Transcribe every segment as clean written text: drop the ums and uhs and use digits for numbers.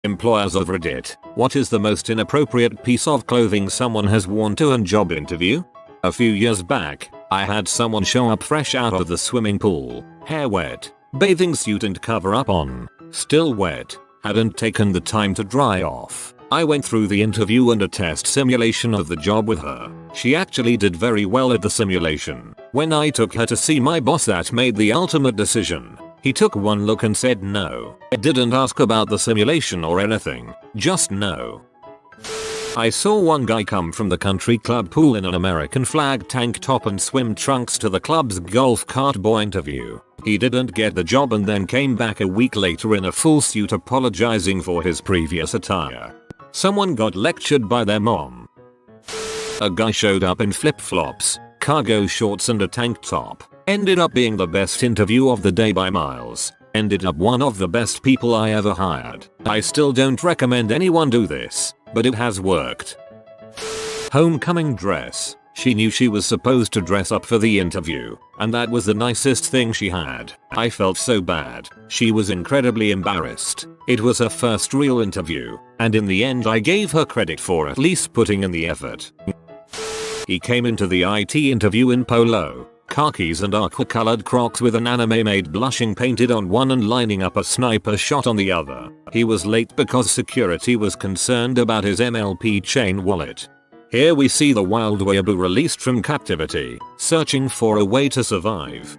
Employers of Reddit, what is the most inappropriate piece of clothing someone has worn to a job interview? A few years back, I had someone show up fresh out of the swimming pool, hair wet, bathing suit and cover up on, still wet, hadn't taken the time to dry off. I went through the interview and a test simulation of the job with her. She actually did very well at the simulation. When I took her to see my boss that made the ultimate decision, he took one look and said no. Didn't ask about the simulation or anything, just no. I saw one guy come from the country club pool in an American flag tank top and swim trunks to the club's golf cart boy interview. He didn't get the job and then came back a week later in a full suit apologizing for his previous attire. Someone got lectured by their mom. A guy showed up in flip-flops, cargo shorts and a tank top. Ended up being the best interview of the day by miles. Ended up one of the best people I ever hired. I still don't recommend anyone do this, but it has worked. Homecoming dress. She knew she was supposed to dress up for the interview, and that was the nicest thing she had. I felt so bad. She was incredibly embarrassed. It was her first real interview, and in the end I gave her credit for at least putting in the effort. He came into the IT interview in polo, khakis and aqua-colored Crocs with an anime-made blushing painted on one and lining up a sniper shot on the other. He was late because security was concerned about his MLP chain wallet. Here we see the wild weeaboo released from captivity, searching for a way to survive.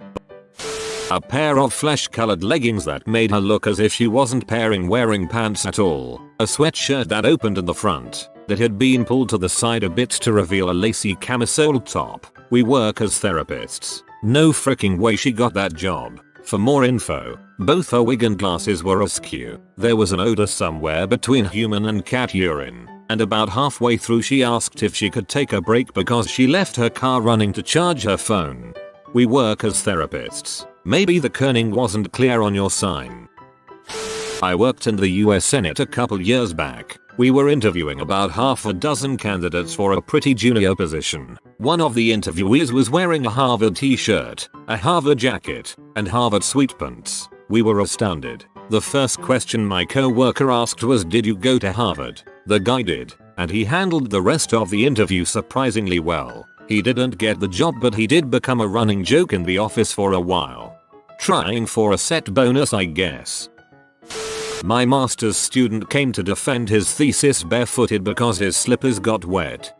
A pair of flesh-colored leggings that made her look as if she wasn't wearing pants at all. A sweatshirt that opened in the front, that had been pulled to the side a bit to reveal a lacy camisole top. We work as therapists. No freaking way she got that job. For more info, both her wig and glasses were askew. There was an odor somewhere between human and cat urine. And about halfway through she asked if she could take a break because she left her car running to charge her phone. We work as therapists. Maybe the kerning wasn't clear on your sign. I worked in the US Senate a couple years back. We were interviewing about half a dozen candidates for a pretty junior position. One of the interviewees was wearing a Harvard t-shirt, a Harvard jacket, and Harvard sweatpants. We were astounded. The first question my coworker asked was, "Did you go to Harvard?" The guy did, and he handled the rest of the interview surprisingly well. He didn't get the job, but he did become a running joke in the office for a while. Trying for a set bonus, I guess. My master's student came to defend his thesis barefooted because his slippers got wet.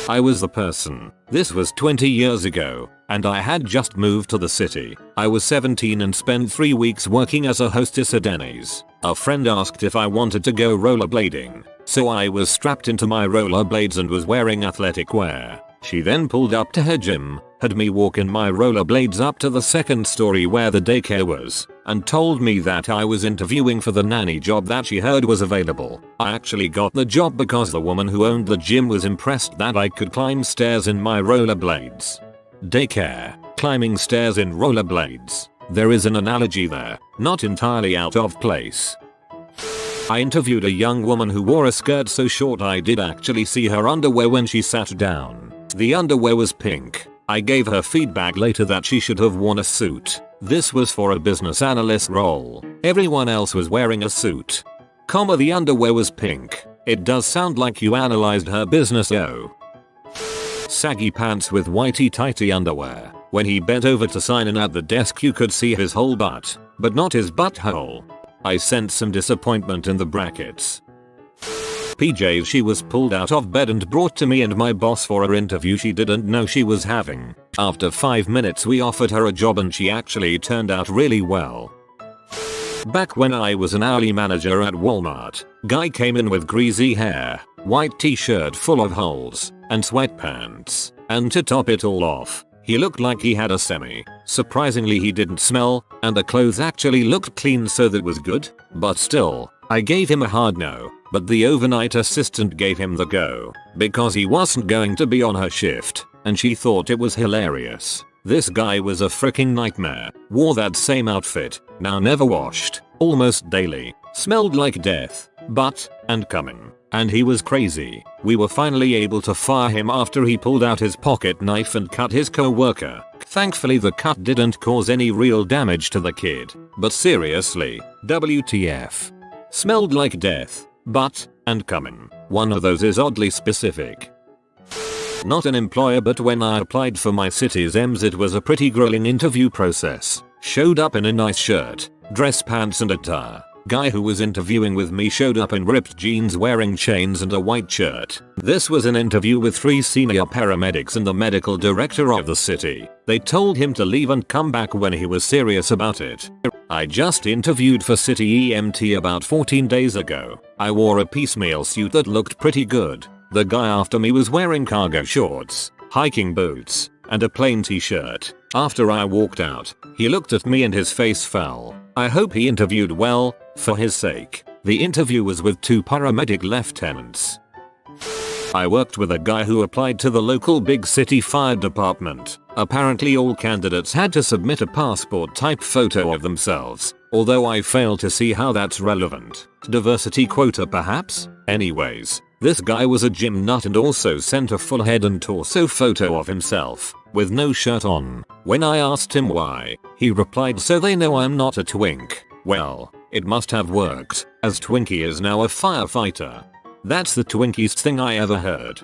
I was the person. This was 20 years ago, and I had just moved to the city. I was 17 and spent 3 weeks working as a hostess at Denny's. A friend asked if I wanted to go rollerblading, so I was strapped into my rollerblades and was wearing athletic wear. She then pulled up to her gym, had me walk in my rollerblades up to the second story where the daycare was, and told me that I was interviewing for the nanny job that she heard was available. I actually got the job because the woman who owned the gym was impressed that I could climb stairs in my rollerblades. Daycare, climbing stairs in rollerblades. There is an analogy there, not entirely out of place. I interviewed a young woman who wore a skirt so short I did actually see her underwear when she sat down. The underwear was pink. I gave her feedback later that she should have worn a suit. This was for a business analyst role. Everyone else was wearing a suit. The underwear was pink. It does sound like you analyzed her business, yo. Saggy pants with whitey tighty underwear. When he bent over to sign in at the desk you could see his whole butt, but not his butthole. I sensed some disappointment in the brackets. PJs she was pulled out of bed and brought to me and my boss for her interview she didn't know she was having. After 5 minutes we offered her a job and she actually turned out really well. Back when I was an hourly manager at Walmart, guy came in with greasy hair, white t-shirt full of holes, and sweatpants. And to top it all off, he looked like he had a semi. Surprisingly he didn't smell, and the clothes actually looked clean, so that was good. But still, I gave him a hard no, but the overnight assistant gave him the go, because he wasn't going to be on her shift, and she thought it was hilarious. This guy was a freaking nightmare. Wore that same outfit, now never washed, almost daily, smelled like death, butt, and coming. And he was crazy. We were finally able to fire him after he pulled out his pocket knife and cut his co-worker. Thankfully the cut didn't cause any real damage to the kid. But seriously, WTF. Smelled like death, butt, and cum. One of those is oddly specific. Not an employer, but when I applied for my city's EMS it was a pretty grueling interview process. Showed up in a nice shirt, dress pants and attire. Guy who was interviewing with me showed up in ripped jeans wearing chains and a white shirt. This was an interview with 3 senior paramedics and the medical director of the city. They told him to leave and come back when he was serious about it. I just interviewed for city EMT about 14 days ago. I wore a piecemeal suit that looked pretty good. The guy after me was wearing cargo shorts, hiking boots, and a plain t-shirt. After I walked out, he looked at me and his face fell. I hope he interviewed well, for his sake. The interview was with 2 paramedic lieutenants. I worked with a guy who applied to the local big city fire department. Apparently all candidates had to submit a passport type photo of themselves, although I fail to see how that's relevant. Diversity quota perhaps? Anyways, this guy was a gym nut and also sent a full head and torso photo of himself, with no shirt on. When I asked him why, he replied, "So they know I'm not a twink." Well, it must have worked, as Twinkie is now a firefighter. That's the twinkiest thing I ever heard.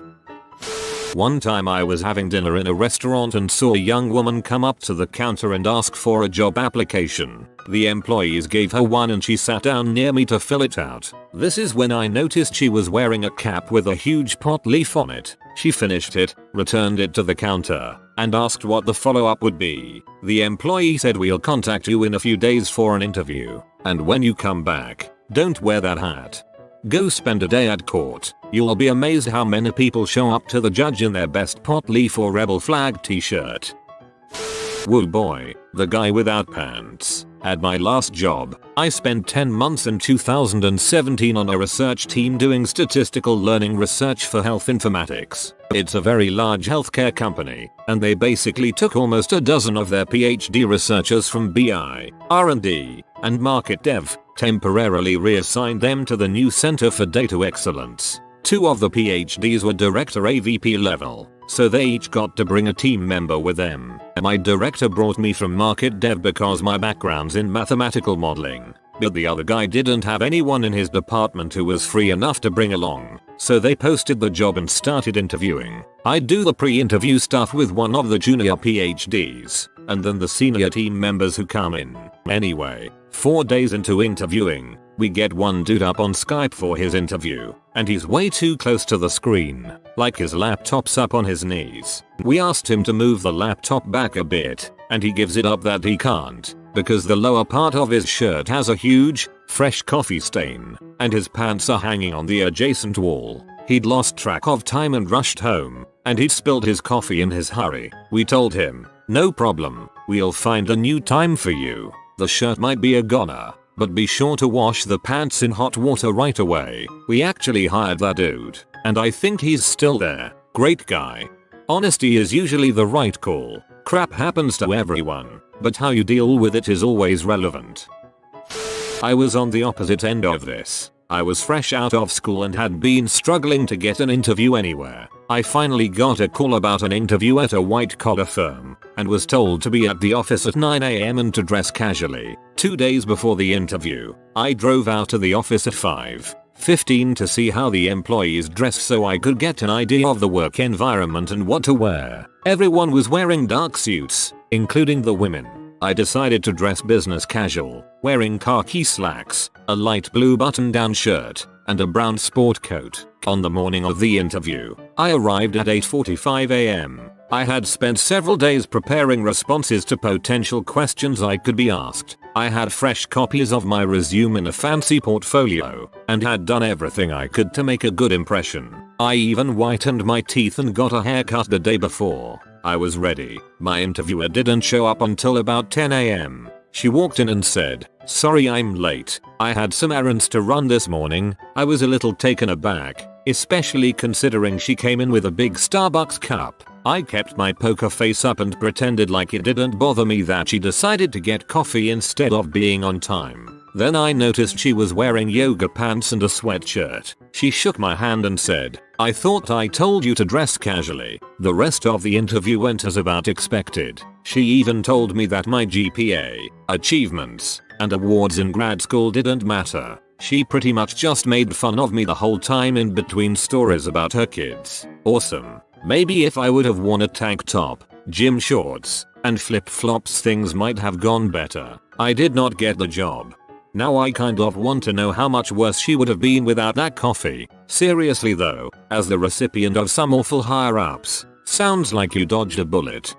One time I was having dinner in a restaurant and saw a young woman come up to the counter and ask for a job application. The employees gave her one and she sat down near me to fill it out. This is when I noticed she was wearing a cap with a huge pot leaf on it. She finished it, returned it to the counter, and asked what the follow-up would be. The employee said, "We'll contact you in a few days for an interview, and when you come back, don't wear that hat. Go spend a day at court. You'll be amazed how many people show up to the judge in their best pot leaf or rebel flag t-shirt." Woo boy, the guy without pants. At my last job, I spent 10 months in 2017 on a research team doing statistical learning research for health informatics. It's a very large healthcare company, and they basically took almost a dozen of their PhD researchers from BI, R&D, and market dev, temporarily reassigned them to the new Center for Data Excellence. 2 of the PhDs were director AVP level, so they each got to bring a team member with them. My director brought me from market dev because my background's in mathematical modeling, but the other guy didn't have anyone in his department who was free enough to bring along, so they posted the job and started interviewing. I do the pre-interview stuff with one of the junior PhDs, and then the senior team members who come in. Anyway, 4 days into interviewing, we get one dude up on Skype for his interview, and he's way too close to the screen, like his laptop's up on his knees. We asked him to move the laptop back a bit, and he gives it up that he can't, because the lower part of his shirt has a huge, fresh coffee stain, and his pants are hanging on the adjacent wall. He'd lost track of time and rushed home, and he'd spilled his coffee in his hurry. We told him, "No problem, we'll find a new time for you. The shirt might be a goner, but be sure to wash the pants in hot water right away." We actually hired that dude, and I think he's still there. Great guy. Honesty is usually the right call. Crap happens to everyone, but how you deal with it is always relevant. I was on the opposite end of this. I was fresh out of school and had been struggling to get an interview anywhere. I finally got a call about an interview at a white collar firm, and was told to be at the office at 9 AM and to dress casually. 2 days before the interview, I drove out to the office at 5:15 to see how the employees dressed so I could get an idea of the work environment and what to wear. Everyone was wearing dark suits, including the women. I decided to dress business casual, wearing khaki slacks, a light blue button-down shirt, and a brown sport coat. On the morning of the interview, I arrived at 8:45 AM. I had spent several days preparing responses to potential questions I could be asked. I had fresh copies of my resume in a fancy portfolio, and had done everything I could to make a good impression. I even whitened my teeth and got a haircut the day before. I was ready. My interviewer didn't show up until about 10 AM. She walked in and said, "Sorry I'm late. I had some errands to run this morning." I was a little taken aback, especially considering she came in with a big Starbucks cup. I kept my poker face up and pretended like it didn't bother me that she decided to get coffee instead of being on time. Then I noticed she was wearing yoga pants and a sweatshirt. She shook my hand and said, "I thought I told you to dress casually." The rest of the interview went as about expected. She even told me that my GPA, achievements, and awards in grad school didn't matter. She pretty much just made fun of me the whole time in between stories about her kids. Awesome. Maybe if I would have worn a tank top, gym shorts, and flip-flops things might have gone better. I did not get the job. Now I kind of want to know how much worse she would have been without that coffee. Seriously though, as the recipient of some awful higher-ups, sounds like you dodged a bullet.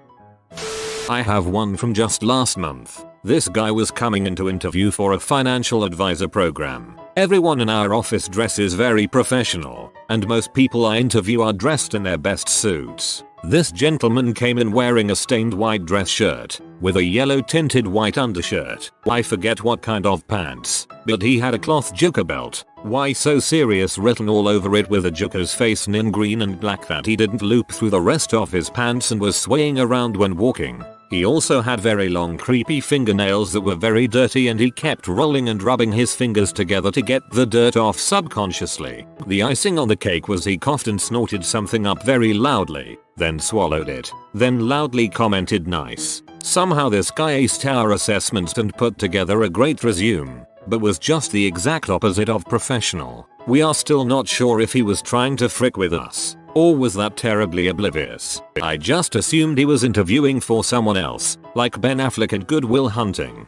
I have one from just last month. This guy was coming in to interview for a financial advisor program. Everyone in our office dresses very professional, and most people I interview are dressed in their best suits. This gentleman came in wearing a stained white dress shirt, with a yellow tinted white undershirt. I forget what kind of pants, but he had a cloth juka belt. Why so serious written all over it with a juka's face in green and black that he didn't loop through the rest of his pants and was swaying around when walking. He also had very long creepy fingernails that were very dirty and he kept rolling and rubbing his fingers together to get the dirt off subconsciously. The icing on the cake was he coughed and snorted something up very loudly, then swallowed it, then loudly commented nice. Somehow this guy aced our assessments and put together a great resume, but was just the exact opposite of professional. We are still not sure if he was trying to frick with us, or was that terribly oblivious. I just assumed he was interviewing for someone else, like Ben Affleck in Good Will Hunting.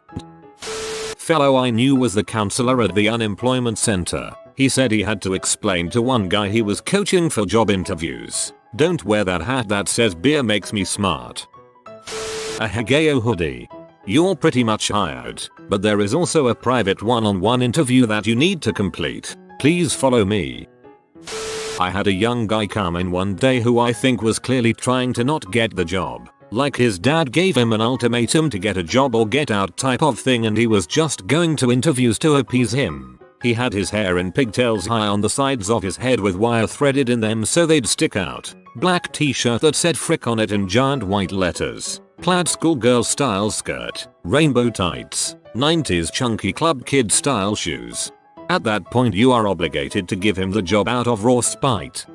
Fellow I knew was the counselor at the unemployment center. He said he had to explain to one guy he was coaching for job interviews. Don't wear that hat that says beer makes me smart. A Hageo hoodie. You're pretty much hired, but there is also a private one-on-one interview that you need to complete. Please follow me. I had a young guy come in one day who I think was clearly trying to not get the job. Like his dad gave him an ultimatum to get a job or get out type of thing and he was just going to interviews to appease him. He had his hair in pigtails high on the sides of his head with wire threaded in them so they'd stick out. Black t-shirt that said frick on it in giant white letters. Plaid schoolgirl style skirt. Rainbow tights. 90s chunky club kid style shoes. At that point you are obligated to give him the job out of raw spite.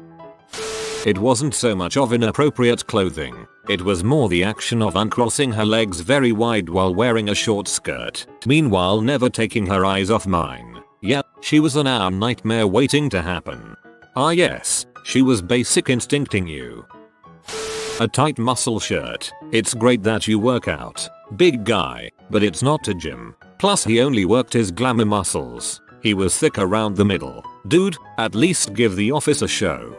It wasn't so much of inappropriate clothing, it was more the action of uncrossing her legs very wide while wearing a short skirt, meanwhile never taking her eyes off mine. Yeah, she was an hour nightmare waiting to happen. Ah yes, she was basic instincting you. A tight muscle shirt. It's great that you work out, big guy, but it's not a gym. Plus he only worked his glamour muscles. He was thick around the middle. Dude, at least give the office a show.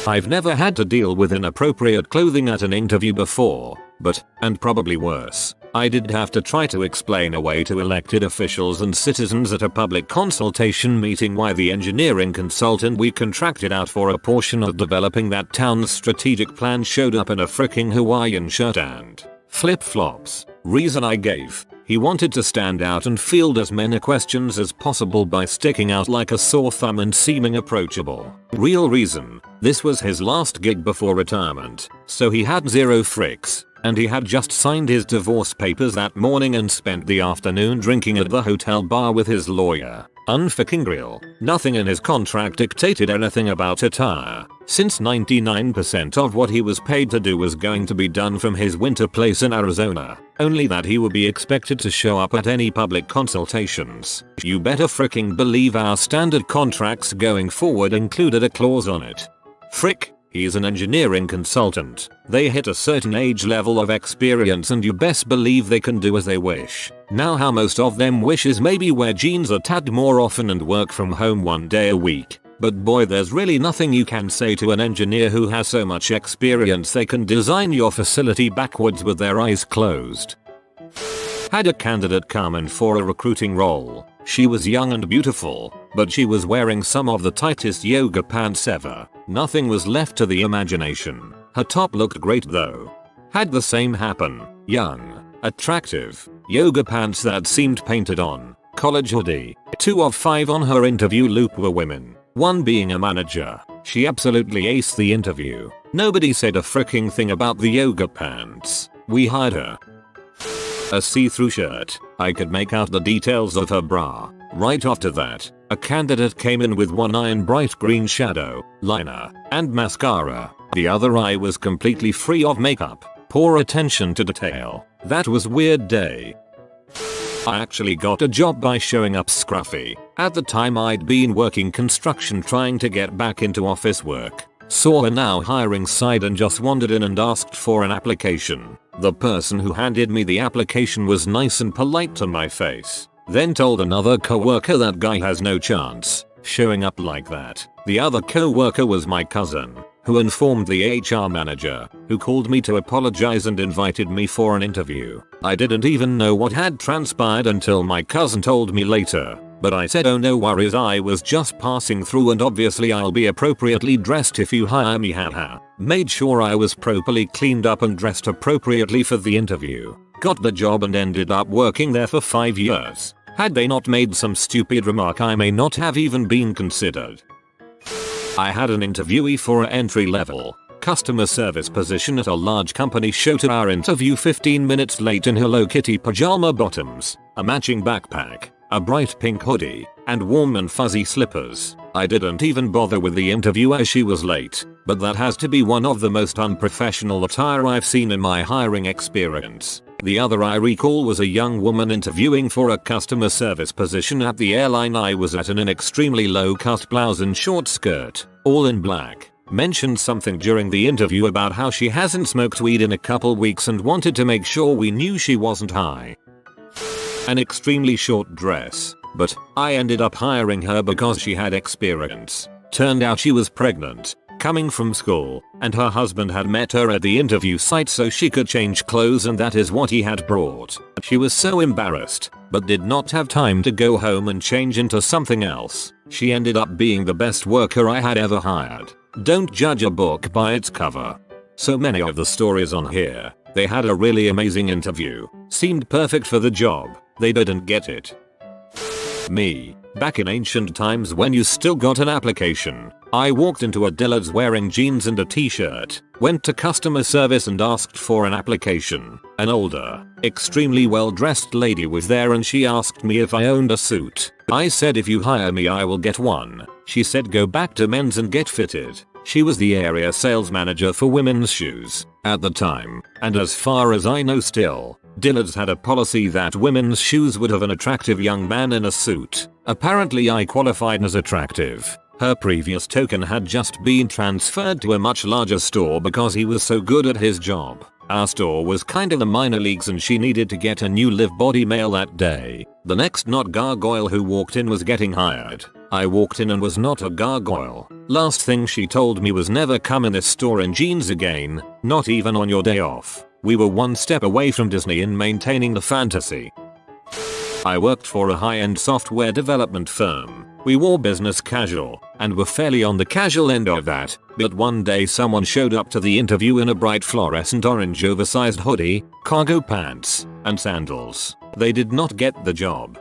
I've never had to deal with inappropriate clothing at an interview before, but, and probably worse, I did have to try to explain away to elected officials and citizens at a public consultation meeting why the engineering consultant we contracted out for a portion of developing that town's strategic plan showed up in a fricking Hawaiian shirt and flip-flops. Reason I gave. He wanted to stand out and field as many questions as possible by sticking out like a sore thumb and seeming approachable. Real reason. This was his last gig before retirement, so he had zero fricks, and he had just signed his divorce papers that morning and spent the afternoon drinking at the hotel bar with his lawyer. Unfucking real. Nothing in his contract dictated anything about attire, since 99% of what he was paid to do was going to be done from his winter place in Arizona, only that he would be expected to show up at any public consultations. You better fricking believe our standard contracts going forward included a clause on it. Frick. He's an engineering consultant. They hit a certain age level of experience and you best believe they can do as they wish. Now how most of them wish is maybe wear jeans a tad more often and work from home one day a week. But boy, there's really nothing you can say to an engineer who has so much experience they can design your facility backwards with their eyes closed. Had a candidate come in for a recruiting role. She was young and beautiful, but she was wearing some of the tightest yoga pants ever. Nothing was left to the imagination. Her top looked great though. Had the same happen. Young, attractive, yoga pants that seemed painted on. College hoodie. 2 of 5 on her interview loop were women, one being a manager. She absolutely aced the interview. Nobody said a fricking thing about the yoga pants. We hired her. A see-through shirt. I could make out the details of her bra. Right after that, a candidate came in with one eye in bright green shadow, liner, and mascara. The other eye was completely free of makeup. Poor attention to detail. That was weird day. I actually got a job by showing up scruffy. At the time I'd been working construction trying to get back into office work. Saw a now hiring site and just wandered in and asked for an application. The person who handed me the application was nice and polite to my face. Then told another coworker that guy has no chance showing up like that. The other coworker was my cousin, who informed the HR manager, who called me to apologize and invited me for an interview. I didn't even know what had transpired until my cousin told me later, but I said oh no worries, I was just passing through and obviously I'll be appropriately dressed if you hire me, haha. Made sure I was properly cleaned up and dressed appropriately for the interview. Got the job and ended up working there for 5 years. Had they not made some stupid remark I may not have even been considered. I had an interviewee for an entry-level customer service position at a large company. Showed to our interview 15 minutes late in Hello Kitty pajama bottoms, a matching backpack, a bright pink hoodie, and warm and fuzzy slippers. I didn't even bother with the interview as she was late, but that has to be one of the most unprofessional attire I've seen in my hiring experience. The other I recall was a young woman interviewing for a customer service position at the airline I was at in an extremely low-cut blouse and short skirt, all in black. Mentioned something during the interview about how she hasn't smoked weed in a couple weeks and wanted to make sure we knew she wasn't high. An extremely short dress, but I ended up hiring her because she had experience. Turned out she was pregnant, coming from school, and her husband had met her at the interview site so she could change clothes, and that is what he had brought. She was so embarrassed, but did not have time to go home and change into something else. She ended up being the best worker I had ever hired. Don't judge a book by its cover. So many of the stories on here, they had a really amazing interview, seemed perfect for the job, they didn't get it. Me. Back in ancient times when you still got an application, I walked into a Dillard's wearing jeans and a t-shirt, went to customer service and asked for an application. An older, extremely well-dressed lady was there and she asked me if I owned a suit. I said if you hire me I will get one. She said go back to men's and get fitted. She was the area sales manager for women's shoes at the time, and as far as I know still, Dillard's had a policy that women's shoes would have an attractive young man in a suit. Apparently I qualified as attractive. Her previous token had just been transferred to a much larger store because he was so good at his job. Our store was kinda the minor leagues and she needed to get a new live body male that day. The next not gargoyle who walked in was getting hired. I walked in and was not a gargoyle. Last thing she told me was never come in this store in jeans again, not even on your day off. We were one step away from Disney in maintaining the fantasy. I worked for a high-end software development firm. We wore business casual, and were fairly on the casual end of that, but one day someone showed up to the interview in a bright fluorescent orange oversized hoodie, cargo pants, and sandals. They did not get the job.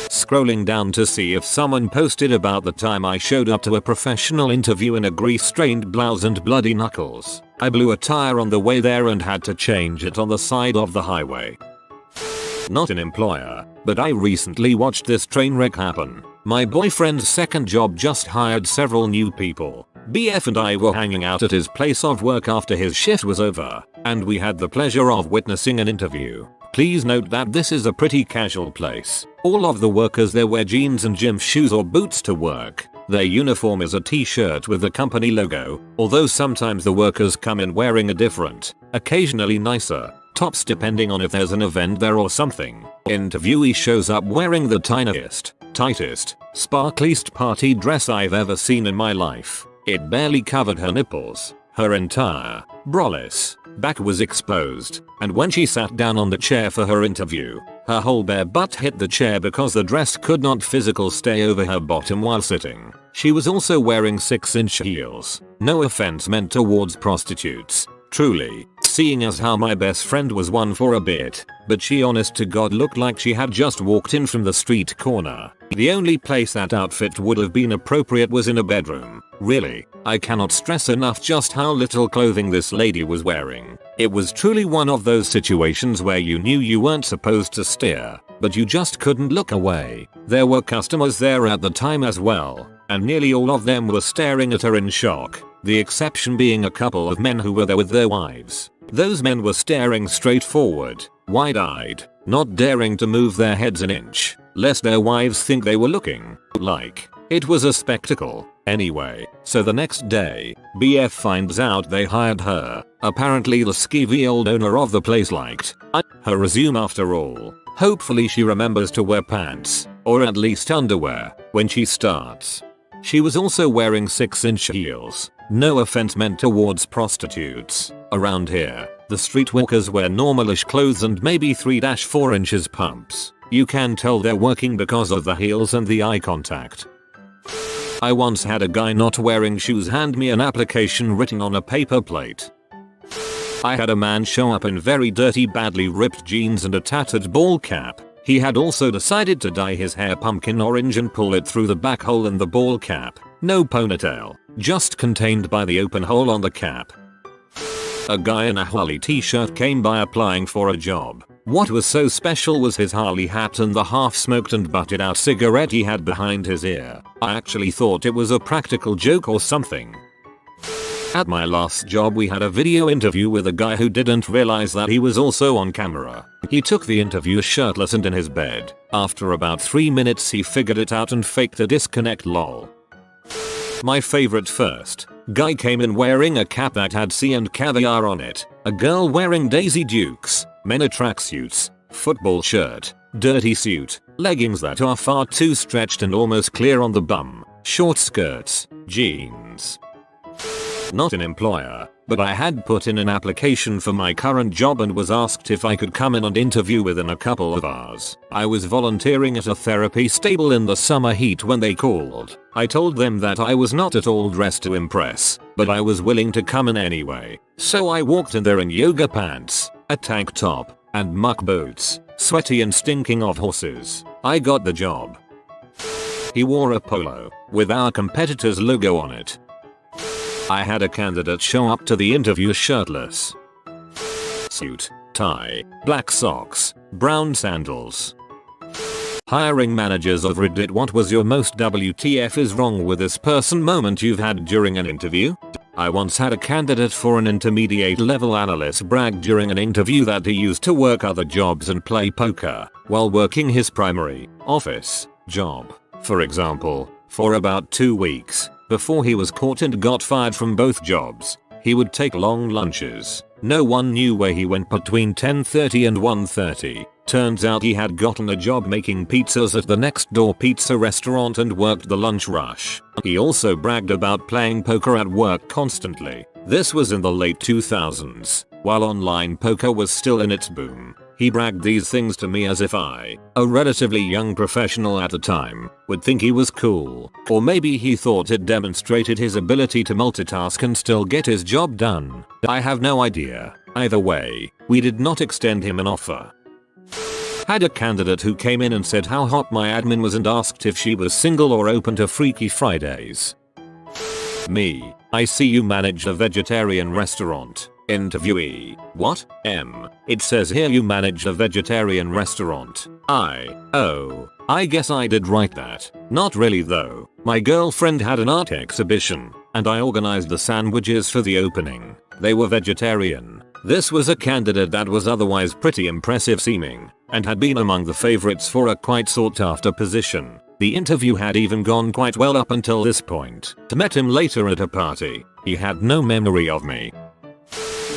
Scrolling down to see if someone posted about the time I showed up to a professional interview in a grease-stained blouse and bloody knuckles. I blew a tire on the way there and had to change it on the side of the highway. Not an employer, but I recently watched this train wreck happen. My boyfriend's second job just hired several new people. BF and I were hanging out at his place of work after his shift was over, and we had the pleasure of witnessing an interview. Please note that this is a pretty casual place. All of the workers there wear jeans and gym shoes or boots to work. Their uniform is a t-shirt with the company logo, although sometimes the workers come in wearing a different, occasionally nicer, tops depending on if there's an event there or something. Interviewee shows up wearing the tiniest, tightest, sparkliest party dress I've ever seen in my life. It barely covered her nipples. Her entire braless back was exposed, and when she sat down on the chair for her interview, her whole bare butt hit the chair because the dress could not physically stay over her bottom while sitting. She was also wearing 6-inch heels. No offense meant towards prostitutes, truly, seeing as how my best friend was one for a bit, but she honest to God looked like she had just walked in from the street corner. The only place that outfit would have been appropriate was in a bedroom. Really, I cannot stress enough just how little clothing this lady was wearing. It was truly one of those situations where you knew you weren't supposed to stare, but you just couldn't look away. There were customers there at the time as well, and nearly all of them were staring at her in shock, the exception being a couple of men who were there with their wives. Those men were staring straight forward, wide-eyed, not daring to move their heads an inch, lest their wives think they were looking like it was a spectacle. Anyway, so the next day, BF finds out they hired her. Apparently the skeevy old owner of the place liked her resume after all. Hopefully she remembers to wear pants, or at least underwear, when she starts. She was also wearing 6-inch heels. No offense meant towards prostitutes. Around here, the streetwalkers wear normalish clothes and maybe 3-4 inches pumps. You can tell they're working because of the heels and the eye contact. I once had a guy not wearing shoes hand me an application written on a paper plate. I had a man show up in very dirty, badly ripped jeans and a tattered ball cap. He had also decided to dye his hair pumpkin orange and pull it through the back hole in the ball cap. No ponytail, just contained by the open hole on the cap. A guy in a Harley t-shirt came by applying for a job. What was so special was his Harley hat and the half-smoked and butted out cigarette he had behind his ear. I actually thought it was a practical joke or something. At my last job we had a video interview with a guy who didn't realize that he was also on camera. He took the interview shirtless and in his bed. After about 3 minutes he figured it out and faked a disconnect lol. My favorite first. Guy came in wearing a cap that had sea and caviar on it. A girl wearing Daisy Dukes. Men a tracksuits. Football shirt. Dirty suit. Leggings that are far too stretched and almost clear on the bum. Short skirts. Jeans. Not an employer, but I had put in an application for my current job and was asked if I could come in and interview within a couple of hours. I was volunteering at a therapy stable in the summer heat when they called. I told them that I was not at all dressed to impress, but I was willing to come in anyway. So I walked in there in yoga pants, a tank top, and muck boots, sweaty and stinking of horses. I got the job. He wore a polo with our competitor's logo on it. I had a candidate show up to the interview shirtless. Suit, tie, black socks, brown sandals. Hiring managers of Reddit, what was your most WTF is wrong with this person moment you've had during an interview? I once had a candidate for an intermediate level analyst brag during an interview that he used to work other jobs and play poker while working his primary office job. For example, for about 2 weeks. Before he was caught and got fired from both jobs, he would take long lunches. No one knew where he went between 10:30 and 1:30. Turns out he had gotten a job making pizzas at the next door pizza restaurant and worked the lunch rush. He also bragged about playing poker at work constantly. This was in the late 2000s, while online poker was still in its boom. He bragged these things to me as if I, a relatively young professional at the time, would think he was cool. Or maybe he thought it demonstrated his ability to multitask and still get his job done. I have no idea. Either way, we did not extend him an offer. Had a candidate who came in and said how hot my admin was and asked if she was single or open to Freaky Fridays. Me. I see you manage a vegetarian restaurant. Interviewee. What? It says here you manage a vegetarian restaurant. I guess I did write that. Not really though. My girlfriend had an art exhibition, and I organized the sandwiches for the opening. They were vegetarian. This was a candidate that was otherwise pretty impressive seeming, and had been among the favorites for a quite sought after position. The interview had even gone quite well up until this point. I met him later at a party. He had no memory of me.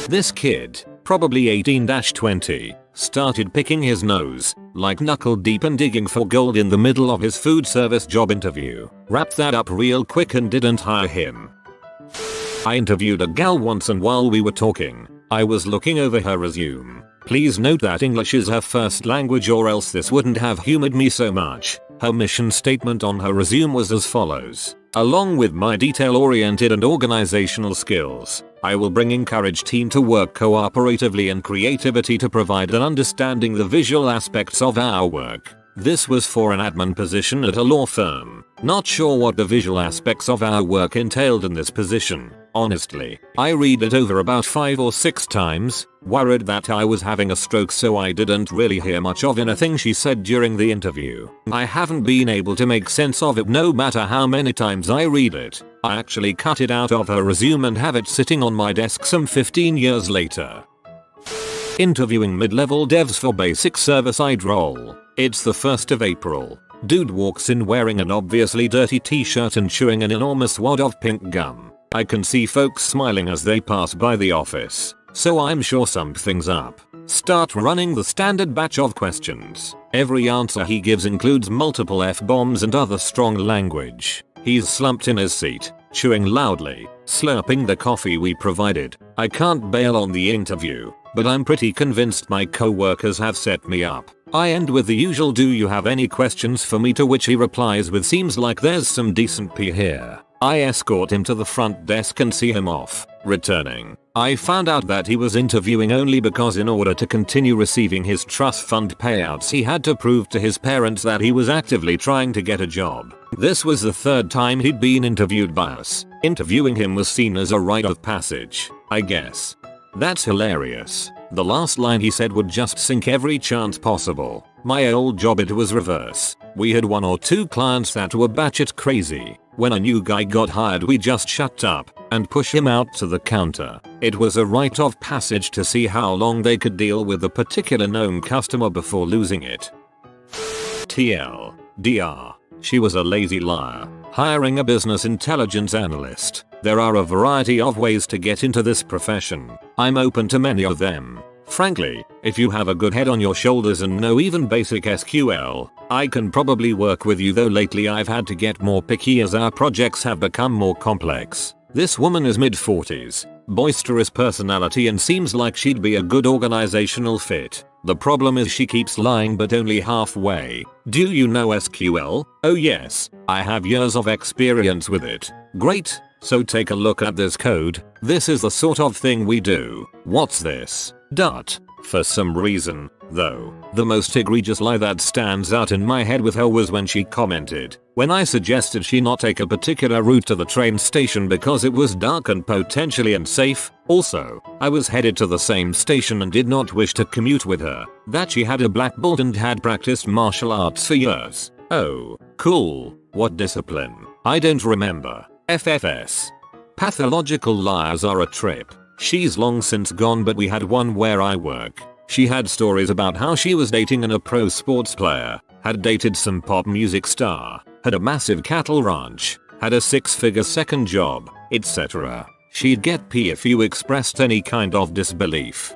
This kid, probably 18-20, started picking his nose, like knuckle deep and digging for gold in the middle of his food service job interview. Wrapped that up real quick and didn't hire him. I interviewed a gal once and while we were talking, I was looking over her resume. Please note that English is her first language or else this wouldn't have humored me so much. Her mission statement on her resume was as follows. Along with my detail-oriented and organizational skills, I will encourage team to work cooperatively and creativity to provide an understanding the visual aspects of our work. This was for an admin position at a law firm. Not sure what the visual aspects of our work entailed in this position. Honestly, I read it over about 5 or 6 times, worried that I was having a stroke so I didn't really hear much of anything she said during the interview. I haven't been able to make sense of it no matter how many times I read it. I actually cut it out of her resume and have it sitting on my desk some 15 years later. Interviewing mid-level devs for basic server-side role. It's the 1st of April. Dude walks in wearing an obviously dirty t-shirt and chewing an enormous wad of pink gum. I can see folks smiling as they pass by the office, so I'm sure something's up. Start running the standard batch of questions. Every answer he gives includes multiple F-bombs and other strong language. He's slumped in his seat, chewing loudly, slurping the coffee we provided. I can't bail on the interview, but I'm pretty convinced my co-workers have set me up. I end with the usual "do you have any questions for me?" to which he replies with "seems like there's some decent pee here." I escort him to the front desk and see him off. Returning, I found out that he was interviewing only because in order to continue receiving his trust fund payouts he had to prove to his parents that he was actively trying to get a job. This was the 3rd time he'd been interviewed by us. Interviewing him was seen as a rite of passage, I guess. That's hilarious. The last line he said would just sink every chance possible. My old job it was reverse. We had 1 or 2 clients that were batshit crazy. When a new guy got hired we just shut up and push him out to the counter. It was a rite of passage to see how long they could deal with a particular known customer before losing it. TLDR. She was a lazy liar. Hiring a business intelligence analyst. There are a variety of ways to get into this profession. I'm open to many of them. Frankly, if you have a good head on your shoulders and know even basic SQL, I can probably work with you, though lately I've had to get more picky as our projects have become more complex. This woman is mid-40s, boisterous personality, and seems like she'd be a good organizational fit. The problem is she keeps lying, but only halfway. Do you know SQL? Oh yes, I have years of experience with it. Great, so take a look at this code. This is the sort of thing we do. What's this? Dot. For some reason, though, the most egregious lie that stands out in my head with her was when she commented, when I suggested she not take a particular route to the train station because it was dark and potentially unsafe. Also, I was headed to the same station and did not wish to commute with her, that she had a black belt and had practiced martial arts for years. Oh, cool. What discipline? I don't remember. FFS. Pathological liars are a trip. She's long since gone, but we had one where I work. She had stories about how she was dating a pro sports player, had dated some pop music star, had a massive cattle ranch, had a 6-figure second job, etc. She'd get pee if you expressed any kind of disbelief.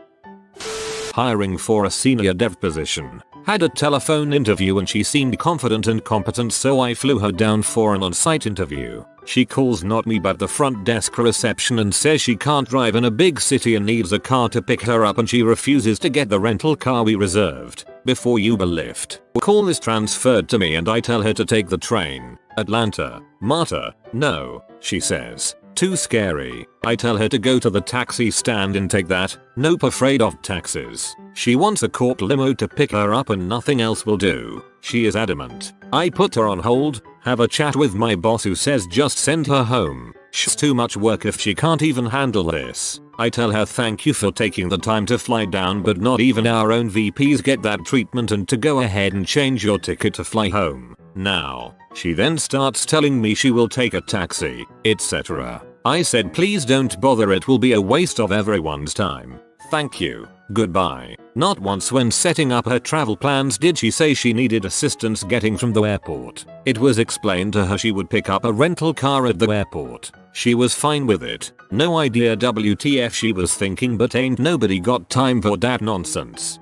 Hiring for a senior dev position. Had a telephone interview and she seemed confident and competent, so I flew her down for an on-site interview. She calls not me but the front desk reception and says she can't drive in a big city and needs a car to pick her up, and she refuses to get the rental car we reserved before Uber Lyft. Call is transferred to me and I tell her to take the train. Atlanta. Marta. No, she says. Too scary. I tell her to go to the taxi stand and take that. Nope, afraid of taxis. She wants a court limo to pick her up and nothing else will do. She is adamant. I put her on hold, have a chat with my boss who says just send her home. She's too much work if she can't even handle this. I tell her thank you for taking the time to fly down, but not even our own VPs get that treatment, and to go ahead and change your ticket to fly home now. She then starts telling me she will take a taxi, etc. I said please don't bother, it will be a waste of everyone's time. Thank you. Goodbye. Not once when setting up her travel plans did she say she needed assistance getting from the airport. It was explained to her she would pick up a rental car at the airport. She was fine with it. No idea WTF she was thinking, but ain't nobody got time for that nonsense.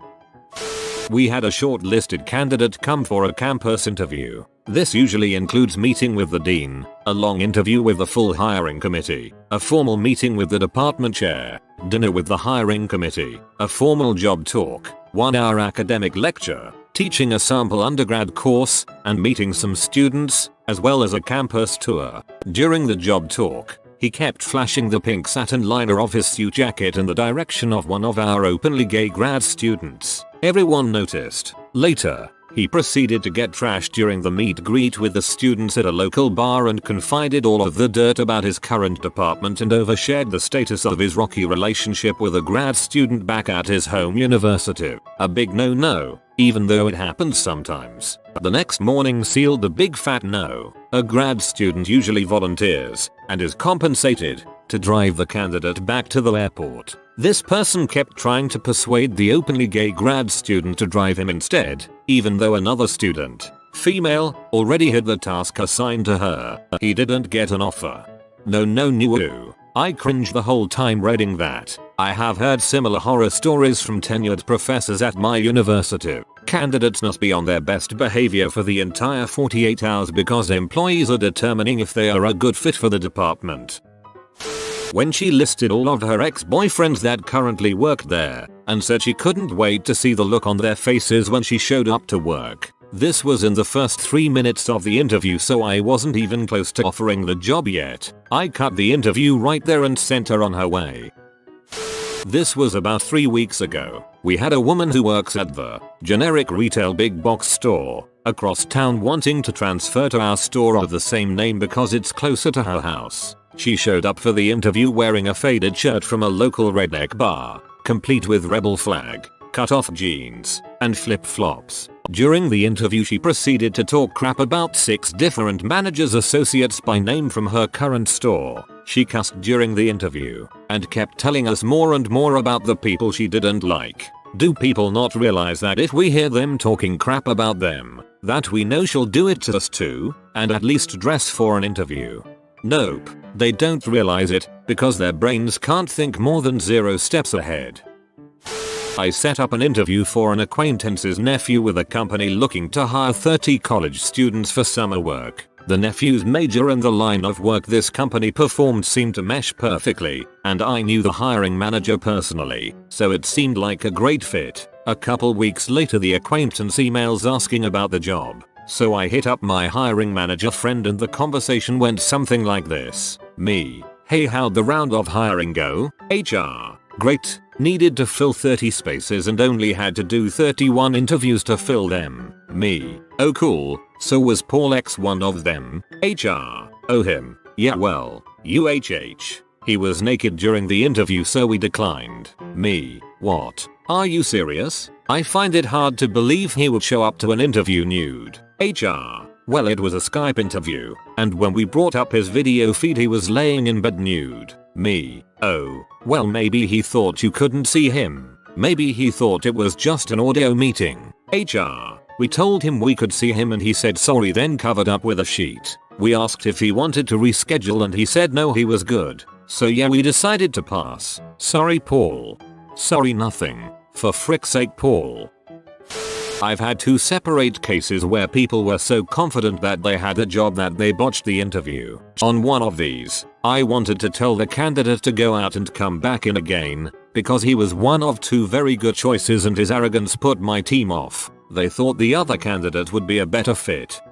We had a shortlisted candidate come for a campus interview. This usually includes meeting with the dean, a long interview with the full hiring committee, a formal meeting with the department chair, dinner with the hiring committee, a formal job talk, 1-hour academic lecture, teaching a sample undergrad course, and meeting some students, as well as a campus tour. During the job talk, he kept flashing the pink satin liner of his suit jacket in the direction of one of our openly gay grad students. Everyone noticed. Later, he proceeded to get trashed during the meet greet with the students at a local bar and confided all of the dirt about his current department and overshared the status of his rocky relationship with a grad student back at his home university. A big no-no, even though it happens sometimes. The next morning sealed a big fat no. A grad student usually volunteers, and is compensated, to drive the candidate back to the airport. This person kept trying to persuade the openly gay grad student to drive him instead, even though another student, female, already had the task assigned to her. He didn't get an offer. No. I cringed the whole time reading that. I have heard similar horror stories from tenured professors at my university. Candidates must be on their best behavior for the entire 48 hours because employees are determining if they are a good fit for the department. When she listed all of her ex-boyfriends that currently worked there, and said she couldn't wait to see the look on their faces when she showed up to work. This was in the first 3 minutes of the interview, so I wasn't even close to offering the job yet. I cut the interview right there and sent her on her way. This was about 3 weeks ago. We had a woman who works at the generic retail big box store across town wanting to transfer to our store of the same name because it's closer to her house. She showed up for the interview wearing a faded shirt from a local redneck bar, complete with rebel flag, cut-off jeans, and flip-flops. During the interview she proceeded to talk crap about 6 different managers associates by name from her current store. She cussed during the interview and kept telling us more and more about the people she didn't like. Do people not realize that if we hear them talking crap about them, that we know she'll do it to us too, and at least dress for an interview? Nope, they don't realize it because their brains can't think more than 0 steps ahead. I set up an interview for an acquaintance's nephew with a company looking to hire 30 college students for summer work. The nephew's major and the line of work this company performed seemed to mesh perfectly, and I knew the hiring manager personally, so it seemed like a great fit. A couple weeks later the acquaintance emails asking about the job, so I hit up my hiring manager friend and the conversation went something like this. Me: hey, how'd the round of hiring go? HR: great. Needed to fill 30 spaces and only had to do 31 interviews to fill them. Me: oh cool, so was Paul X one of them? HR: oh him, yeah well, UHH. He was naked during the interview so we declined. Me: what? Are you serious? I find it hard to believe he would show up to an interview nude. HR: well it was a Skype interview, and when we brought up his video feed he was laying in bed nude. Me: oh, well maybe he thought you couldn't see him. Maybe he thought it was just an audio meeting. HR: we told him we could see him and he said sorry then covered up with a sheet. We asked if he wanted to reschedule and he said no, he was good. So yeah, we decided to pass. Sorry Paul. Sorry nothing. For frick's sake Paul. I've had 2 separate cases where people were so confident that they had a job that they botched the interview. On one of these, I wanted to tell the candidate to go out and come back in again, because he was one of 2 very good choices and his arrogance put my team off. They thought the other candidate would be a better fit.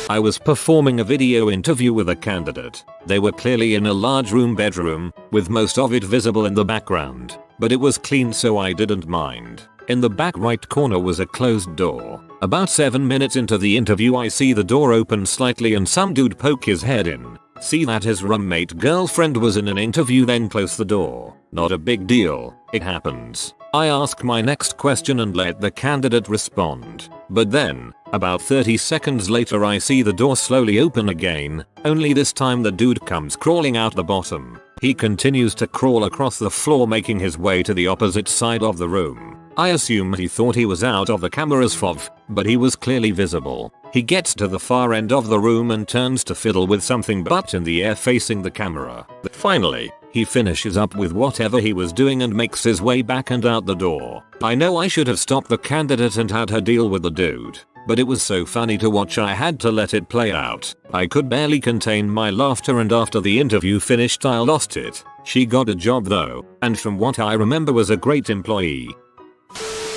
I was performing a video interview with a candidate. They were clearly in a large bedroom, with most of it visible in the background, but it was clean so I didn't mind. In the back right corner was a closed door. About 7 minutes into the interview I see the door open slightly and some dude poke his head in. See that his roommate girlfriend was in an interview, then close the door. Not a big deal, it happens. I ask my next question and let the candidate respond. But then, about 30 seconds later I see the door slowly open again, only this time the dude comes crawling out the bottom. He continues to crawl across the floor making his way to the opposite side of the room. I assume he thought he was out of the camera's FOV, but he was clearly visible. He gets to the far end of the room and turns to fiddle with something but in the air facing the camera. Finally, he finishes up with whatever he was doing and makes his way back and out the door. I know I should have stopped the candidate and had her deal with the dude, but it was so funny to watch I had to let it play out. I could barely contain my laughter and after the interview finished I lost it. She got a job though, and from what I remember was a great employee.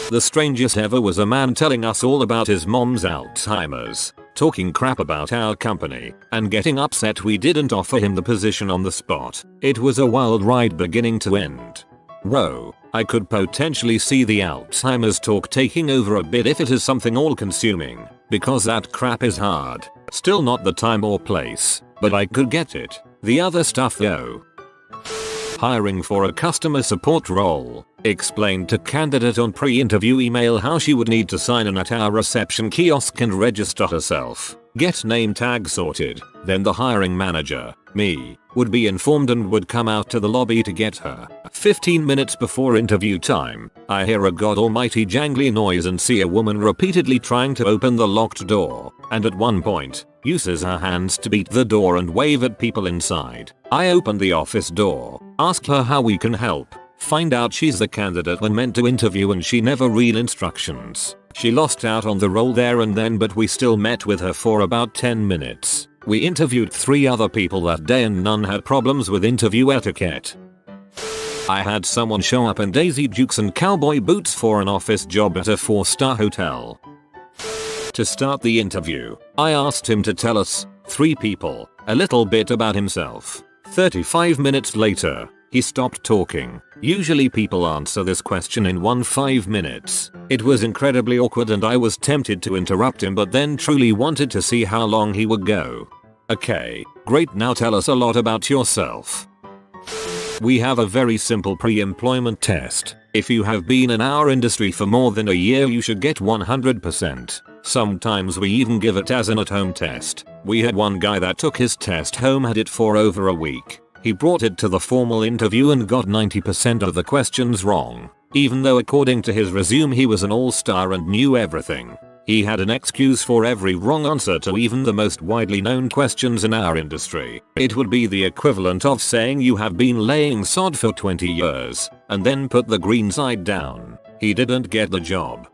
The strangest ever was a man telling us all about his mom's Alzheimer's, talking crap about our company, and getting upset we didn't offer him the position on the spot. It was a wild ride beginning to end. I could potentially see the Alzheimer's talk taking over a bit if it is something all-consuming, because that crap is hard. Still not the time or place, but I could get it. The other stuff though. Hiring for a customer support role. Explained to candidate on pre-interview email how she would need to sign in at our reception kiosk and register herself. Get name tag sorted. Then the hiring manager, me, would be informed and would come out to the lobby to get her. 15 minutes before interview time, I hear a god almighty jangly noise and see a woman repeatedly trying to open the locked door, and at one point, uses her hands to beat the door and wave at people inside. I open the office door, ask her how we can help, find out she's the candidate when meant to interview and she never read instructions. She lost out on the role there and then, but we still met with her for about 10 minutes. We interviewed 3 other people that day and none had problems with interview etiquette. I had someone show up in Daisy Dukes and cowboy boots for an office job at a 4-star hotel. To start the interview, I asked him to tell us, 3 people, a little bit about himself. 35 minutes later, he stopped talking. Usually people answer this question in 5 minutes. It was incredibly awkward and I was tempted to interrupt him, but then truly wanted to see how long he would go. Okay, great, now tell us a lot about yourself. We have a very simple pre-employment test. If you have been in our industry for more than a year, you should get 100%. Sometimes we even give it as an at-home test. We had one guy that took his test home, had it for over a week. He brought it to the formal interview and got 90% of the questions wrong, even though according to his resume he was an all-star and knew everything. He had an excuse for every wrong answer to even the most widely known questions in our industry. It would be the equivalent of saying you have been laying sod for 20 years, and then put the green side down. He didn't get the job.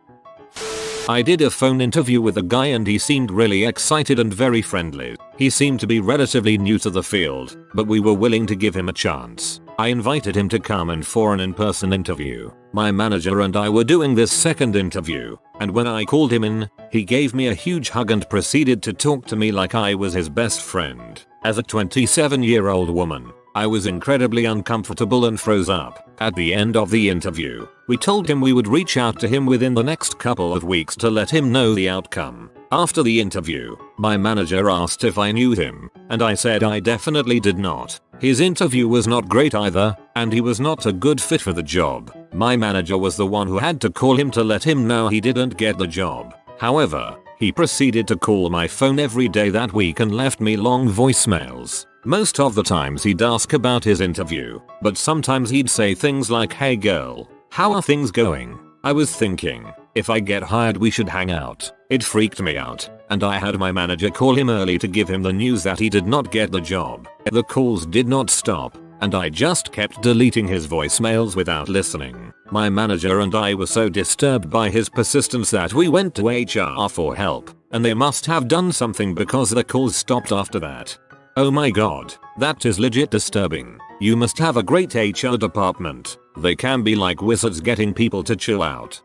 I did a phone interview with a guy and he seemed really excited and very friendly. He seemed to be relatively new to the field, but we were willing to give him a chance. I invited him to come in for an in-person interview. My manager and I were doing this second interview, and when I called him in, he gave me a huge hug and proceeded to talk to me like I was his best friend. As a 27-year-old woman, I was incredibly uncomfortable and froze up. At the end of the interview, we told him we would reach out to him within the next couple of weeks to let him know the outcome. After the interview, my manager asked if I knew him, and I said I definitely did not. His interview was not great either, and he was not a good fit for the job. My manager was the one who had to call him to let him know he didn't get the job. However, he proceeded to call my phone every day that week and left me long voicemails. Most of the times he'd ask about his interview, but sometimes he'd say things like, "Hey girl, how are things going? I was thinking, if I get hired we should hang out." It freaked me out, and I had my manager call him early to give him the news that he did not get the job. The calls did not stop, and I just kept deleting his voicemails without listening. My manager and I were so disturbed by his persistence that we went to HR for help, and they must have done something because the calls stopped after that. Oh my god, that is legit disturbing. You must have a great HR department. They can be like wizards getting people to chill out.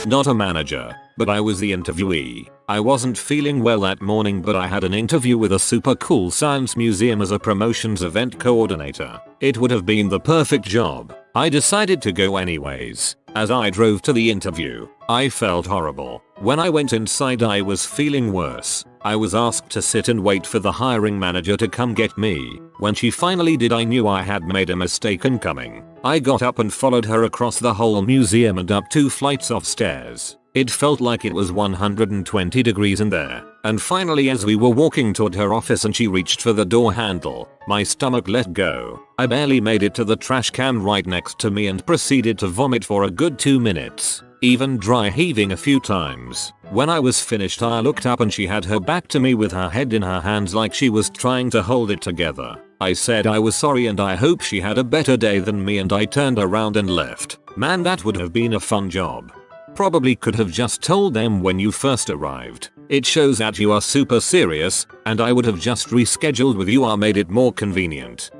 Not a manager, but I was the interviewee. I wasn't feeling well that morning, but I had an interview with a super cool science museum as a promotions event coordinator. It would have been the perfect job. I decided to go anyways. As I drove to the interview, I felt horrible. When I went inside I was feeling worse. I was asked to sit and wait for the hiring manager to come get me. When she finally did, I knew I had made a mistake in coming. I got up and followed her across the whole museum and up 2 flights of stairs. It felt like it was 120 degrees in there. And finally, as we were walking toward her office and she reached for the door handle, my stomach let go. I barely made it to the trash can right next to me and proceeded to vomit for a good 2 minutes, even dry heaving a few times. When I was finished I looked up and she had her back to me with her head in her hands like she was trying to hold it together. I said I was sorry and I hope she had a better day than me, and I turned around and left. Man, that would have been a fun job. Probably could have just told them when you first arrived. It shows that you are super serious, and I would have just rescheduled with you or made it more convenient.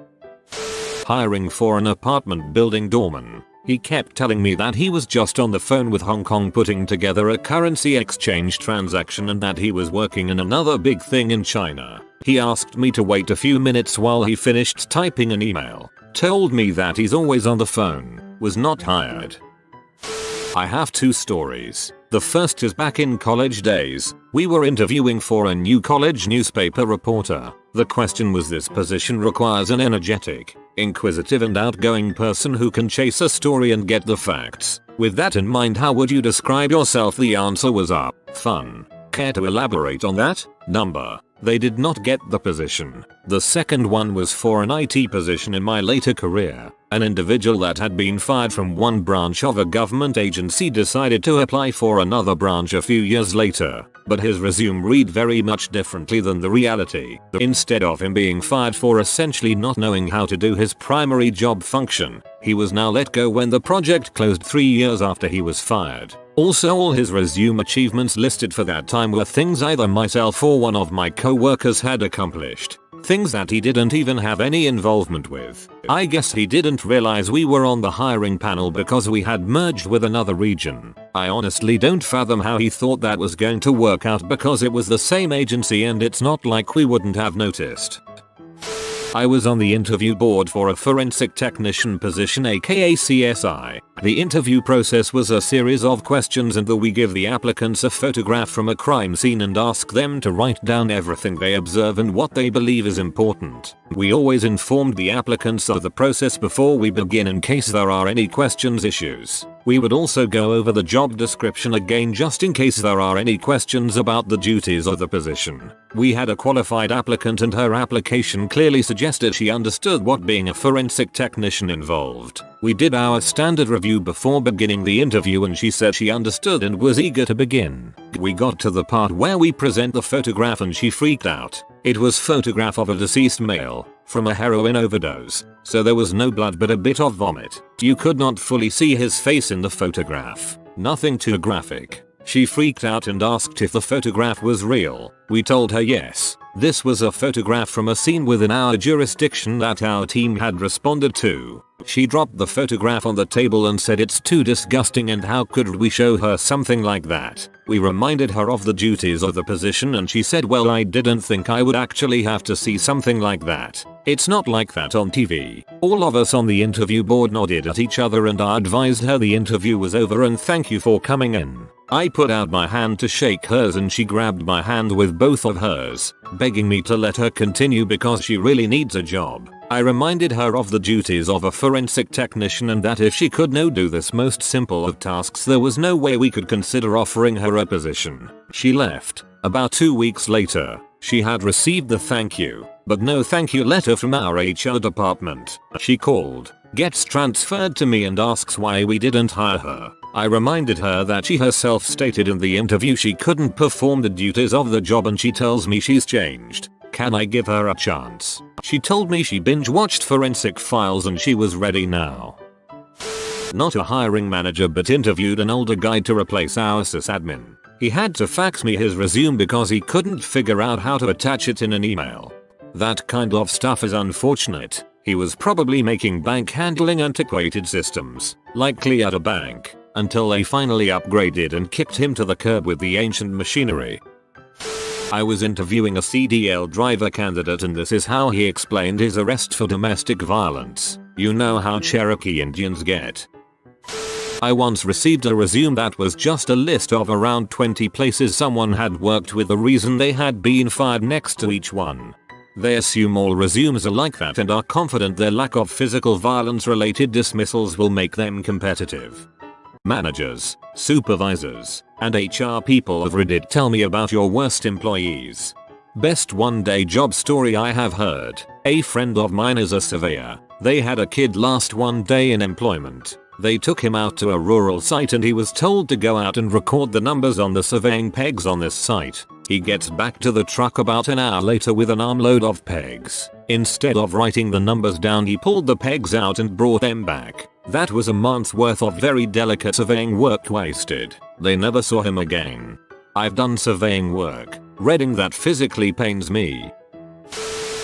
Hiring for an apartment building doorman. He kept telling me that he was just on the phone with Hong Kong putting together a currency exchange transaction and that he was working in another big thing in China. He asked me to wait a few minutes while he finished typing an email. Told me that he's always on the phone. Was not hired. I have 2 stories. The first is back in college days. We were interviewing for a new college newspaper reporter. The question was, this position requires an energetic, inquisitive and outgoing person who can chase a story and get the facts. With that in mind, how would you describe yourself? The answer was fun. Care to elaborate on that? Number. They did not get the position. The second one was for an IT position in my later career. An individual that had been fired from one branch of a government agency decided to apply for another branch a few years later, but his resume read very much differently than the reality. Instead of him being fired for essentially not knowing how to do his primary job function, he was now let go when the project closed 3 years after he was fired. Also, all his resume achievements listed for that time were things either myself or one of my co-workers had accomplished. Things that he didn't even have any involvement with. I guess he didn't realize we were on the hiring panel because we had merged with another region. I honestly don't fathom how he thought that was going to work out because it was the same agency and it's not like we wouldn't have noticed. I was on the interview board for a forensic technician position, aka CSI. The interview process was a series of questions and we give the applicants a photograph from a crime scene and ask them to write down everything they observe and what they believe is important. We always informed the applicants of the process before we begin in case there are any questions issues. We would also go over the job description again just in case there are any questions about the duties of the position. We had a qualified applicant and her application clearly suggested she understood what being a forensic technician involved. We did our standard review before beginning the interview and she said she understood and was eager to begin. We got to the part where we present the photograph and she freaked out. It was a photograph of a deceased male from a heroin overdose, so there was no blood but a bit of vomit. You could not fully see his face in the photograph. Nothing too graphic. She freaked out and asked if the photograph was real. We told her yes. This was a photograph from a scene within our jurisdiction that our team had responded to. She dropped the photograph on the table and said it's too disgusting and how could we show her something like that. We reminded her of the duties of the position and she said, well, I didn't think I would actually have to see something like that. It's not like that on TV. All of us on the interview board nodded at each other and I advised her the interview was over and thank you for coming in. I put out my hand to shake hers and she grabbed my hand with both of hers, begging me to let her continue because she really needs a job. I reminded her of the duties of a forensic technician and that if she could not do this most simple of tasks there was no way we could consider offering her a position. She left. About 2 weeks later, she had received the thank you, but no thank you letter from our HR department. She called, gets transferred to me and asks why we didn't hire her. I reminded her that she herself stated in the interview she couldn't perform the duties of the job and she tells me she's changed. Can I give her a chance? She told me she binge watched Forensic Files and she was ready now. Not a hiring manager but interviewed an older guy to replace our sysadmin. He had to fax me his resume because he couldn't figure out how to attach it in an email. That kind of stuff is unfortunate. He was probably making bank handling antiquated systems, likely at a bank, until they finally upgraded and kicked him to the curb with the ancient machinery. I was interviewing a CDL driver candidate and this is how he explained his arrest for domestic violence. You know how Cherokee Indians get. I once received a resume that was just a list of around 20 places someone had worked with, the reason they had been fired next to each one. They assume all resumes are like that and are confident their lack of physical violence related dismissals will make them competitive. Managers, supervisors, and HR people of Reddit, tell me about your worst employees. Best one-day job story I have heard. A friend of mine is a surveyor. They had a kid last one day in employment. They took him out to a rural site and he was told to go out and record the numbers on the surveying pegs on this site. He gets back to the truck about an hour later with an armload of pegs. Instead of writing the numbers down, he pulled the pegs out and brought them back. That was a month's worth of very delicate surveying work wasted. They never saw him again. I've done surveying work. Reading that physically pains me.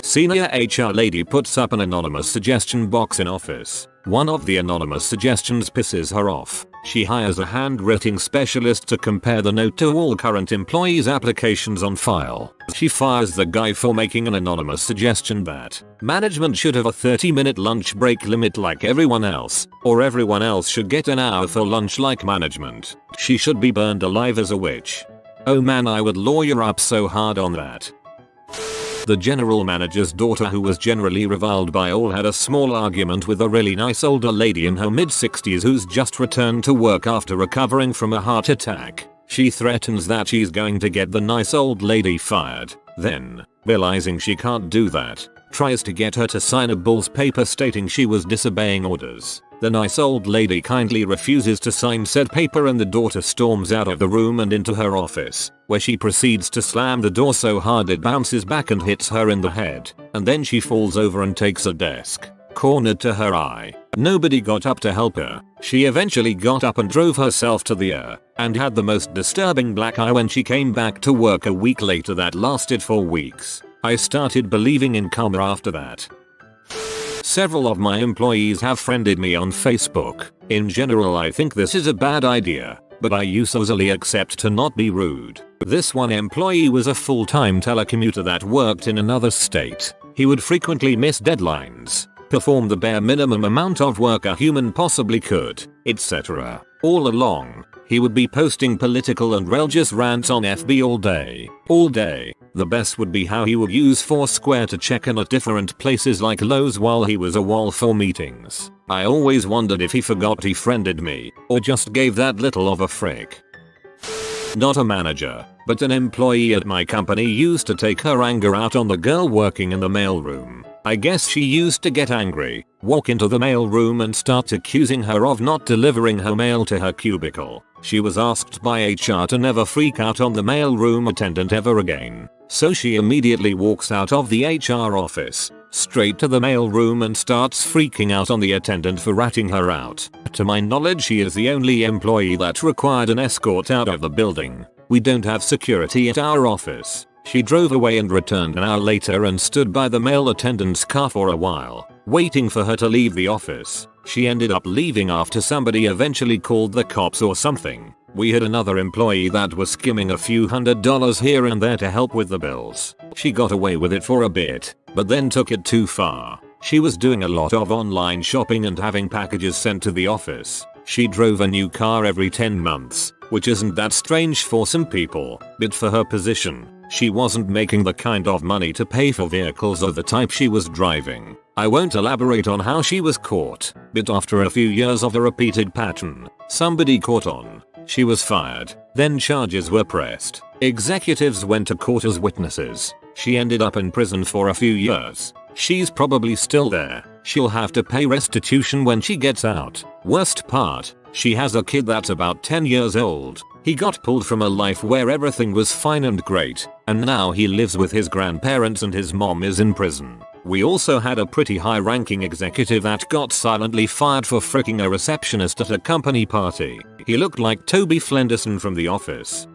Senior HR lady puts up an anonymous suggestion box in office. One of the anonymous suggestions pisses her off. She hires a handwriting specialist to compare the note to all current employees' applications on file. She fires the guy for making an anonymous suggestion that management should have a 30-minute lunch break limit like everyone else, or everyone else should get an hour for lunch like management. She should be burned alive as a witch. Oh man, I would lawyer up so hard on that. The general manager's daughter, who was generally reviled by all, had a small argument with a really nice older lady in her mid-60s who's just returned to work after recovering from a heart attack. She threatens that she's going to get the nice old lady fired. Then, realizing she can't do that, tries to get her to sign a bull's paper stating she was disobeying orders. The nice old lady kindly refuses to sign said paper and the daughter storms out of the room and into her office, where she proceeds to slam the door so hard it bounces back and hits her in the head, and then she falls over and takes a desk cornered to her eye. Nobody got up to help her. She eventually got up and drove herself to the ER, and had the most disturbing black eye when she came back to work a week later that lasted for weeks. I started believing in karma after that. Several of my employees have friended me on Facebook. In general, I think this is a bad idea, but I usually accept to not be rude. This one employee was a full-time telecommuter that worked in another state. He would frequently miss deadlines, perform the bare minimum amount of work a human possibly could, etc. All along, he would be posting political and religious rants on FB all day. The best would be how he would use Foursquare to check in at different places like Lowe's while he was away for meetings. I always wondered if he forgot he friended me, or just gave that little of a frick. Not a manager, but an employee at my company used to take her anger out on the girl working in the mailroom. I guess she used to get angry, walk into the mailroom and start accusing her of not delivering her mail to her cubicle. She was asked by HR to never freak out on the mailroom attendant ever again. So she immediately walks out of the HR office, straight to the mailroom and starts freaking out on the attendant for ratting her out. To my knowledge, she is the only employee that required an escort out of the building. We don't have security at our office. She drove away and returned an hour later and stood by the mail attendant's car for a while, waiting for her to leave the office. She ended up leaving after somebody eventually called the cops or something. We had another employee that was skimming a few $100s here and there to help with the bills. She got away with it for a bit, but then took it too far. She was doing a lot of online shopping and having packages sent to the office. She drove a new car every 10 months, which isn't that strange for some people, but for her position, she wasn't making the kind of money to pay for vehicles of the type she was driving. I won't elaborate on how she was caught, but after a few years of a repeated pattern, somebody caught on. She was fired, then charges were pressed. Executives went to court as witnesses. She ended up in prison for a few years. She's probably still there. She'll have to pay restitution when she gets out. Worst part, she has a kid that's about 10 years old. He got pulled from a life where everything was fine and great, and now he lives with his grandparents and his mom is in prison. We also had a pretty high-ranking executive that got silently fired for fricking a receptionist at a company party. He looked like Toby Flenderson from The Office.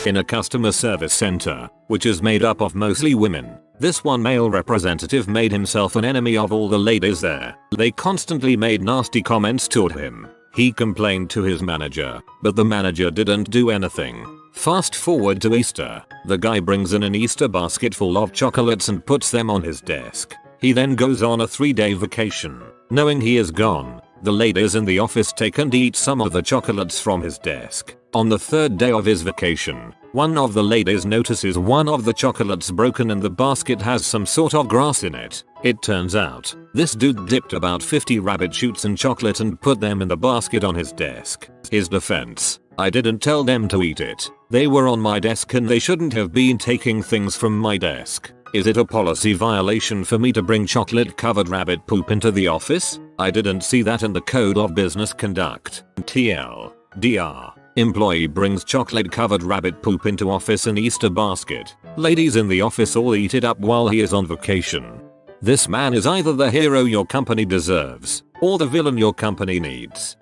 In a customer service center, which is made up of mostly women, this one male representative made himself an enemy of all the ladies there. They constantly made nasty comments toward him. He complained to his manager, but the manager didn't do anything. Fast forward to Easter. The guy brings in an Easter basket full of chocolates and puts them on his desk. He then goes on a 3-day vacation. Knowing he is gone, the ladies in the office take and eat some of the chocolates from his desk. On the 3rd day of his vacation, one of the ladies notices one of the chocolates broken and the basket has some sort of grass in it. It turns out, this dude dipped about 50 rabbit shoots in chocolate and put them in the basket on his desk. His defense: I didn't tell them to eat it. They were on my desk and they shouldn't have been taking things from my desk. Is it a policy violation for me to bring chocolate covered rabbit poop into the office? I didn't see that in the code of business conduct. TLDR. Employee brings chocolate covered rabbit poop into office in Easter basket. Ladies in the office all eat it up while he is on vacation. This man is either the hero your company deserves, or the villain your company needs.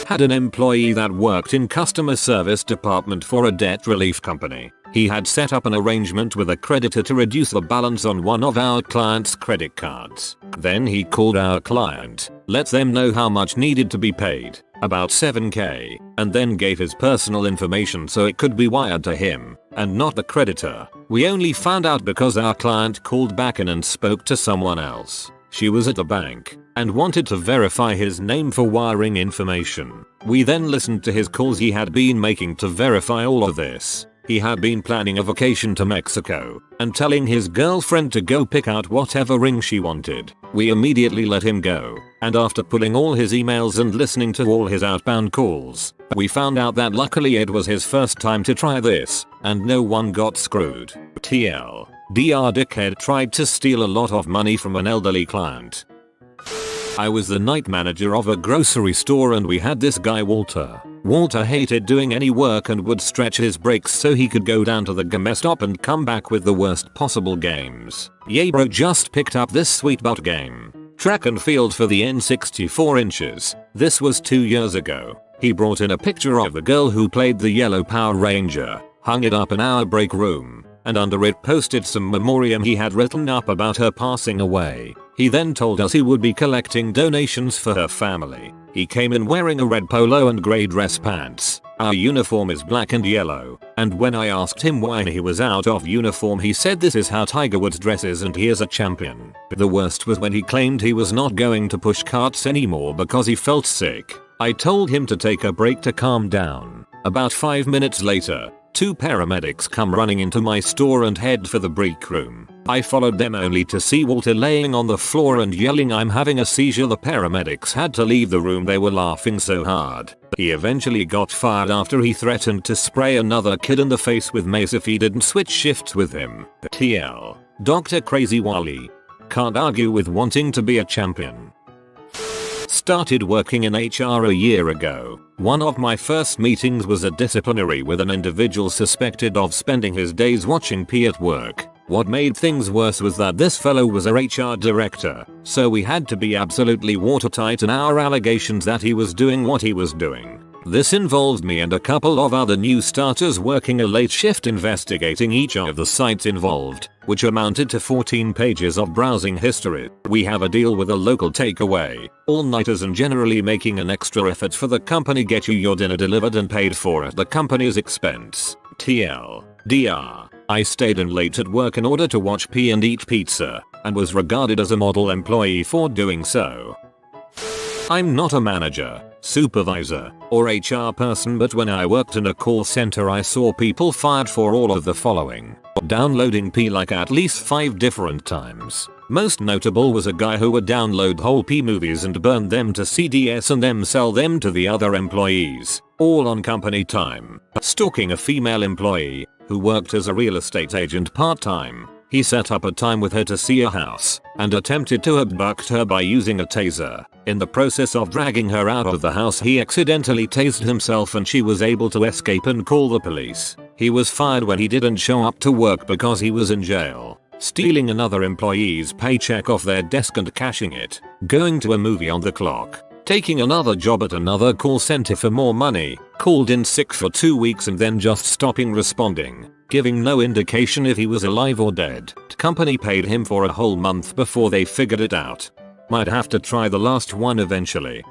Had an employee that worked in customer service department for a debt relief company. He had set up an arrangement with a creditor to reduce the balance on one of our client's credit cards. Then he called our client, let them know how much needed to be paid, about $7,000, and then gave his personal information so it could be wired to him, and not the creditor. We only found out because our client called back in and spoke to someone else. She was at the bank and wanted to verify his name for wiring information. We then listened to his calls he had been making to verify all of this. He had been planning a vacation to Mexico and telling his girlfriend to go pick out whatever ring she wanted. We immediately let him go, and after pulling all his emails and listening to all his outbound calls, we found out that luckily it was his first time to try this, and no one got screwed. TL. Dr. Dickhead tried to steal a lot of money from an elderly client. I was the night manager of a grocery store and we had this guy Walter. Walter hated doing any work and would stretch his breaks so he could go down to the game stop and come back with the worst possible games. Yay bro, just picked up this sweet butt game. Track and field for the N64 inches. This was 2 years ago. He brought in a picture of the girl who played the yellow Power Ranger, hung it up in our break room, and under it posted some memoriam he had written up about her passing away. He then told us he would be collecting donations for her family. He came in wearing a red polo and grey dress pants. Our uniform is black and yellow, and when I asked him why he was out of uniform he said this is how Tiger Woods dresses and he is a champion. The worst was when he claimed he was not going to push carts anymore because he felt sick. I told him to take a break to calm down. About 5 minutes later, 2 paramedics come running into my store and head for the break room. I followed them only to see Walter laying on the floor and yelling I'm having a seizure. The paramedics had to leave the room, they were laughing so hard. He eventually got fired after he threatened to spray another kid in the face with mace if he didn't switch shifts with him. TL. Dr. Crazy Wally. Can't argue with wanting to be a champion. Started working in HR a year ago. One of my first meetings was a disciplinary with an individual suspected of spending his days watching P at work. What made things worse was that this fellow was our HR director, so we had to be absolutely watertight in our allegations that he was doing what he was doing. This involved me and a couple of other new starters working a late shift investigating each of the sites involved, which amounted to 14 pages of browsing history. We have a deal with a local takeaway, all-nighters and generally making an extra effort for the company get you your dinner delivered and paid for at the company's expense. TL. DR. I stayed in late at work in order to watch P and eat pizza, and was regarded as a model employee for doing so. I'm not a manager, supervisor, or HR person, but when I worked in a call center I saw people fired for all of the following. Downloading P like at least 5 different times. Most notable was a guy who would download whole P movies and burn them to CDs and then sell them to the other employees, all on company time. Stalking a female employee who worked as a real estate agent part-time. He set up a time with her to see a house and attempted to abduct her by using a taser. In the process of dragging her out of the house he accidentally tased himself and she was able to escape and call the police. He was fired when he didn't show up to work because he was in jail. Stealing another employee's paycheck off their desk and cashing it. Going to a movie on the clock. Taking another job at another call center for more money. Called in sick for 2 weeks and then just stopping responding. Giving no indication if he was alive or dead. Company paid him for a whole month before they figured it out. Might have to try the last one eventually.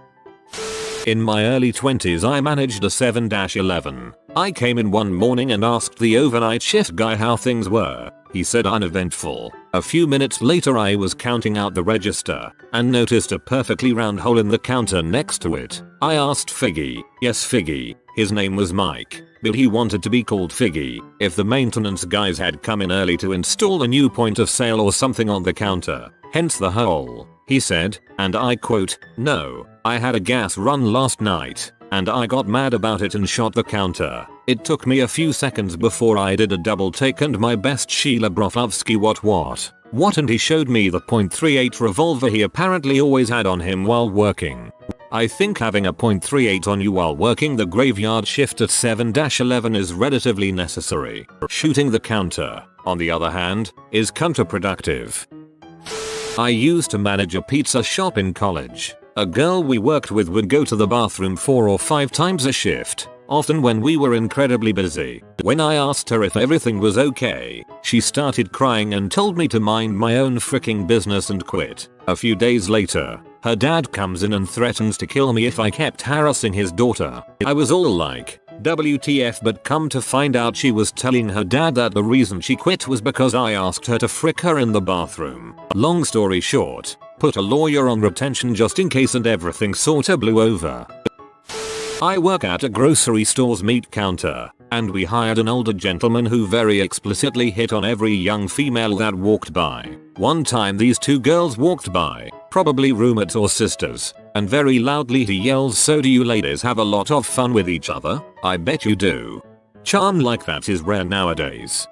In my early 20s I managed a 7-11. I came in one morning and asked the overnight shift guy how things were. He said uneventful. A few minutes later I was counting out the register and noticed a perfectly round hole in the counter next to it. I asked Figgy, yes Figgy, his name was Mike, but he wanted to be called Figgy, if the maintenance guys had come in early to install a new point of sale or something on the counter, hence the hole. He said, and I quote, no, I had a gas run last night, and I got mad about it and shot the counter. It took me a few seconds before I did a double take and my best Sheila Broflovski what and he showed me the .38 revolver he apparently always had on him while working. I think having a .38 on you while working the graveyard shift at 7-11 is relatively necessary. Shooting the counter, on the other hand, is counterproductive. I used to manage a pizza shop in college. A girl we worked with would go to the bathroom 4 or 5 times a shift, often when we were incredibly busy. When I asked her if everything was okay, she started crying and told me to mind my own freaking business and quit. A few days later, her dad comes in and threatens to kill me if I kept harassing his daughter. I was all like, WTF, but come to find out she was telling her dad that the reason she quit was because I asked her to frick her in the bathroom. Long story short, put a lawyer on retention just in case and everything sorta blew over. I work at a grocery store's meat counter, and we hired an older gentleman who very explicitly hit on every young female that walked by. One time these 2 girls walked by, probably roommates or sisters, and very loudly he yells, so do you ladies have a lot of fun with each other? I bet you do. Charm like that is rare nowadays.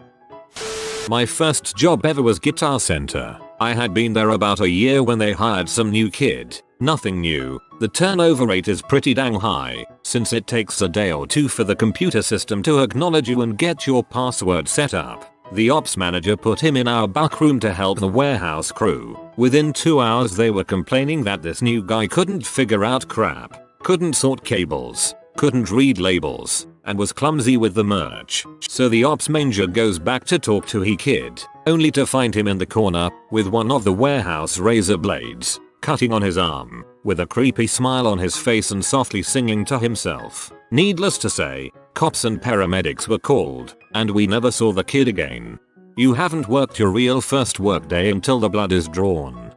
My first job ever was Guitar Center. I had been there about a year when they hired some new kid. Nothing new. The turnover rate is pretty dang high, since it takes a day or two for the computer system to acknowledge you and get your password set up. The ops manager put him in our back room to help the warehouse crew. Within 2 hours they were complaining that this new guy couldn't figure out crap, couldn't sort cables, couldn't read labels, and was clumsy with the merch. So the ops manager goes back to talk to he kid, only to find him in the corner with one of the warehouse razor blades cutting on his arm, with a creepy smile on his face and softly singing to himself. Needless to say, cops and paramedics were called, and we never saw the kid again. You haven't worked your real first work day until the blood is drawn.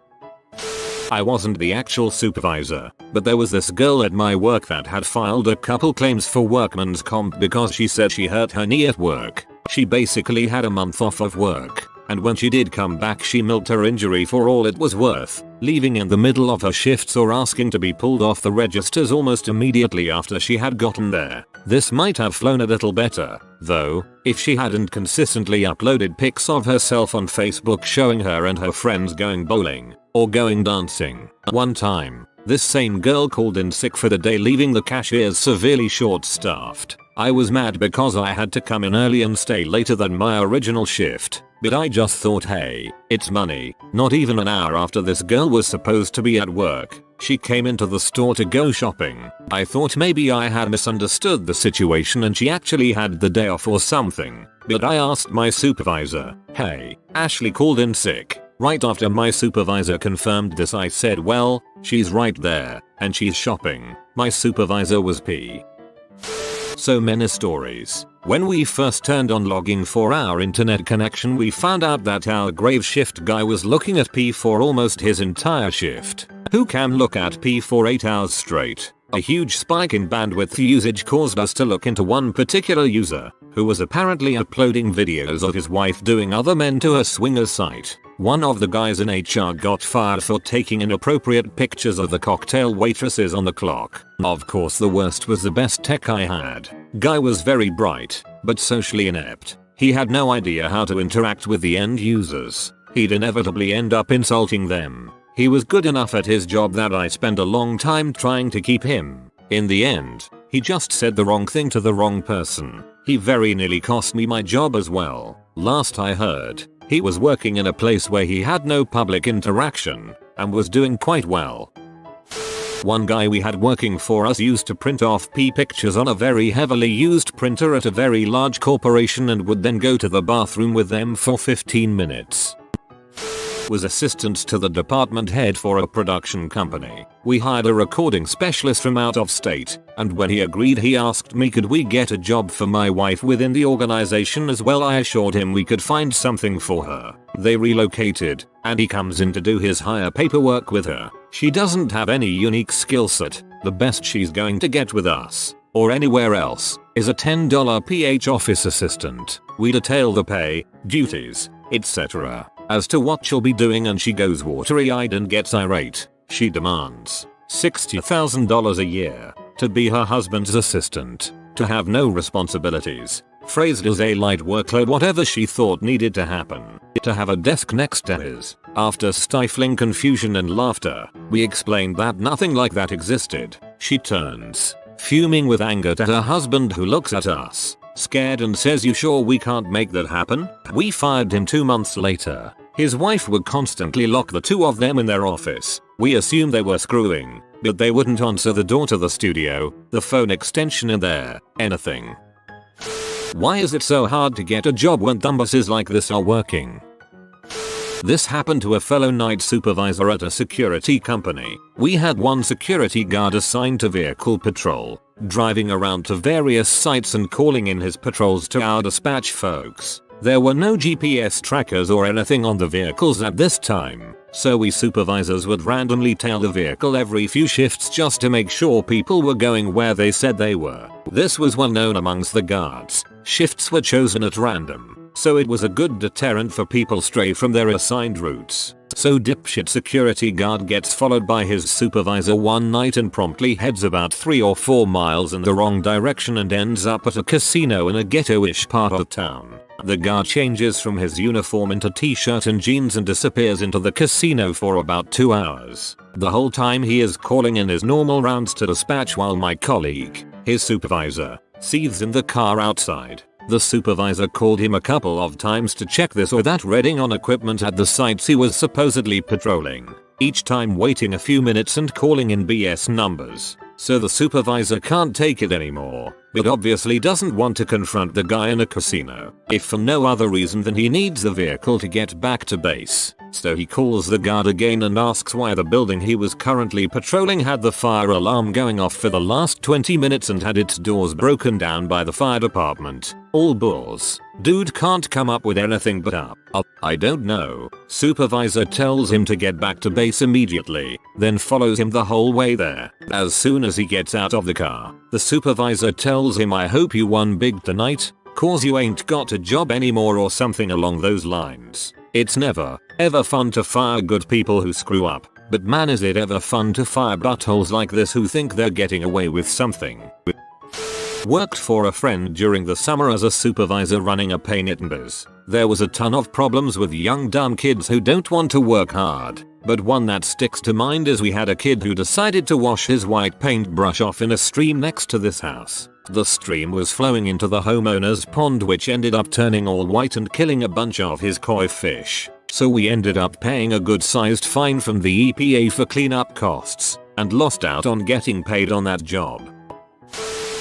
I wasn't the actual supervisor, but there was this girl at my work that had filed a couple claims for workman's comp because she said she hurt her knee at work. She basically had a month off of work, and when she did come back she milked her injury for all it was worth, leaving in the middle of her shifts or asking to be pulled off the registers almost immediately after she had gotten there. This might have flown a little better, though, if she hadn't consistently uploaded pics of herself on Facebook showing her and her friends going bowling or going dancing. One time, this same girl called in sick for the day, leaving the cashiers severely short-staffed. I was mad because I had to come in early and stay later than my original shift, but I just thought, hey, it's money. Not even an hour after this girl was supposed to be at work, she came into the store to go shopping. I thought maybe I had misunderstood the situation and she actually had the day off or something, but I asked my supervisor, hey, Ashley called in sick. Right after my supervisor confirmed this, I said, well, she's right there, and she's shopping. My supervisor was P. So many stories. When we first turned on logging for our internet connection, we found out that our grave shift guy was looking at P for almost his entire shift. Who can look at P for 8 hours straight? A huge spike in bandwidth usage caused us to look into one particular user, who was apparently uploading videos of his wife doing other men to her swinger site. One of the guys in HR got fired for taking inappropriate pictures of the cocktail waitresses on the clock. Of course, the worst was the best tech I had. Guy was very bright, but socially inept. He had no idea how to interact with the end users. He'd inevitably end up insulting them. He was good enough at his job that I spent a long time trying to keep him. In the end, he just said the wrong thing to the wrong person. He very nearly cost me my job as well. Last I heard, he was working in a place where he had no public interaction and was doing quite well. One guy we had working for us used to print off P pictures on a very heavily used printer at a very large corporation and would then go to the bathroom with them for 15 minutes. Was assistant to the department head for a production company. We hired a recording specialist from out of state, and when he agreed he asked me could we get a job for my wife within the organization as well. I assured him we could find something for her. They relocated, and he comes in to do his hire paperwork with her. She doesn't have any unique skill set. The best she's going to get with us, or anywhere else, is a $10 PH office assistant. We detail the pay, duties, etc. as to what she'll be doing, and she goes watery-eyed and gets irate. She demands $60,000 a year to be her husband's assistant, to have no responsibilities, phrased as a light workload, whatever she thought needed to happen, to have a desk next to his. After stifling confusion and laughter, we explained that nothing like that existed. She turns, fuming with anger, to her husband, who looks at us, scared, and says, "You sure we can't make that happen?" We fired him 2 months later. His wife would constantly lock the two of them in their office. We assumed they were screwing, but they wouldn't answer the door to the studio, the phone extension in there, anything. Why is it so hard to get a job when dumbasses like this are working? This happened to a fellow night supervisor at a security company. We had one security guard assigned to vehicle patrol, driving around to various sites and calling in his patrols to our dispatch folks. There were no GPS trackers or anything on the vehicles at this time, so we supervisors would randomly tail the vehicle every few shifts just to make sure people were going where they said they were. This was well known amongst the guards. Shifts were chosen at random, so it was a good deterrent for people stray from their assigned routes. So dipshit security guard gets followed by his supervisor one night and promptly heads about 3 or 4 miles in the wrong direction and ends up at a casino in a ghetto-ish part of town. The guard changes from his uniform into t-shirt and jeans and disappears into the casino for about 2 hours. The whole time he is calling in his normal rounds to dispatch while my colleague, his supervisor, seethes in the car outside. The supervisor called him a couple of times to check this or that reading on equipment at the sites he was supposedly patrolling, each time waiting a few minutes and calling in BS numbers. So the supervisor can't take it anymore, but obviously doesn't want to confront the guy in a casino, if for no other reason than he needs the vehicle to get back to base. So he calls the guard again and asks why the building he was currently patrolling had the fire alarm going off for the last 20 minutes and had its doors broken down by the fire department. All bulls. Dude can't come up with anything but I don't know. Supervisor tells him to get back to base immediately, then follows him the whole way there. As soon as he gets out of the car, the supervisor tells him, I hope you won big tonight, cause you ain't got a job anymore or something along those lines. It's never, ever fun to fire good people who screw up, but man is it ever fun to fire buttholes like this who think they're getting away with something. Worked for a friend during the summer as a supervisor running a paint biz. There was a ton of problems with young dumb kids who don't want to work hard, but one that sticks to mind is we had a kid who decided to wash his white paintbrush off in a stream next to this house. The stream was flowing into the homeowner's pond, which ended up turning all white and killing a bunch of his koi fish. So we ended up paying a good sized fine from the EPA for cleanup costs, and lost out on getting paid on that job.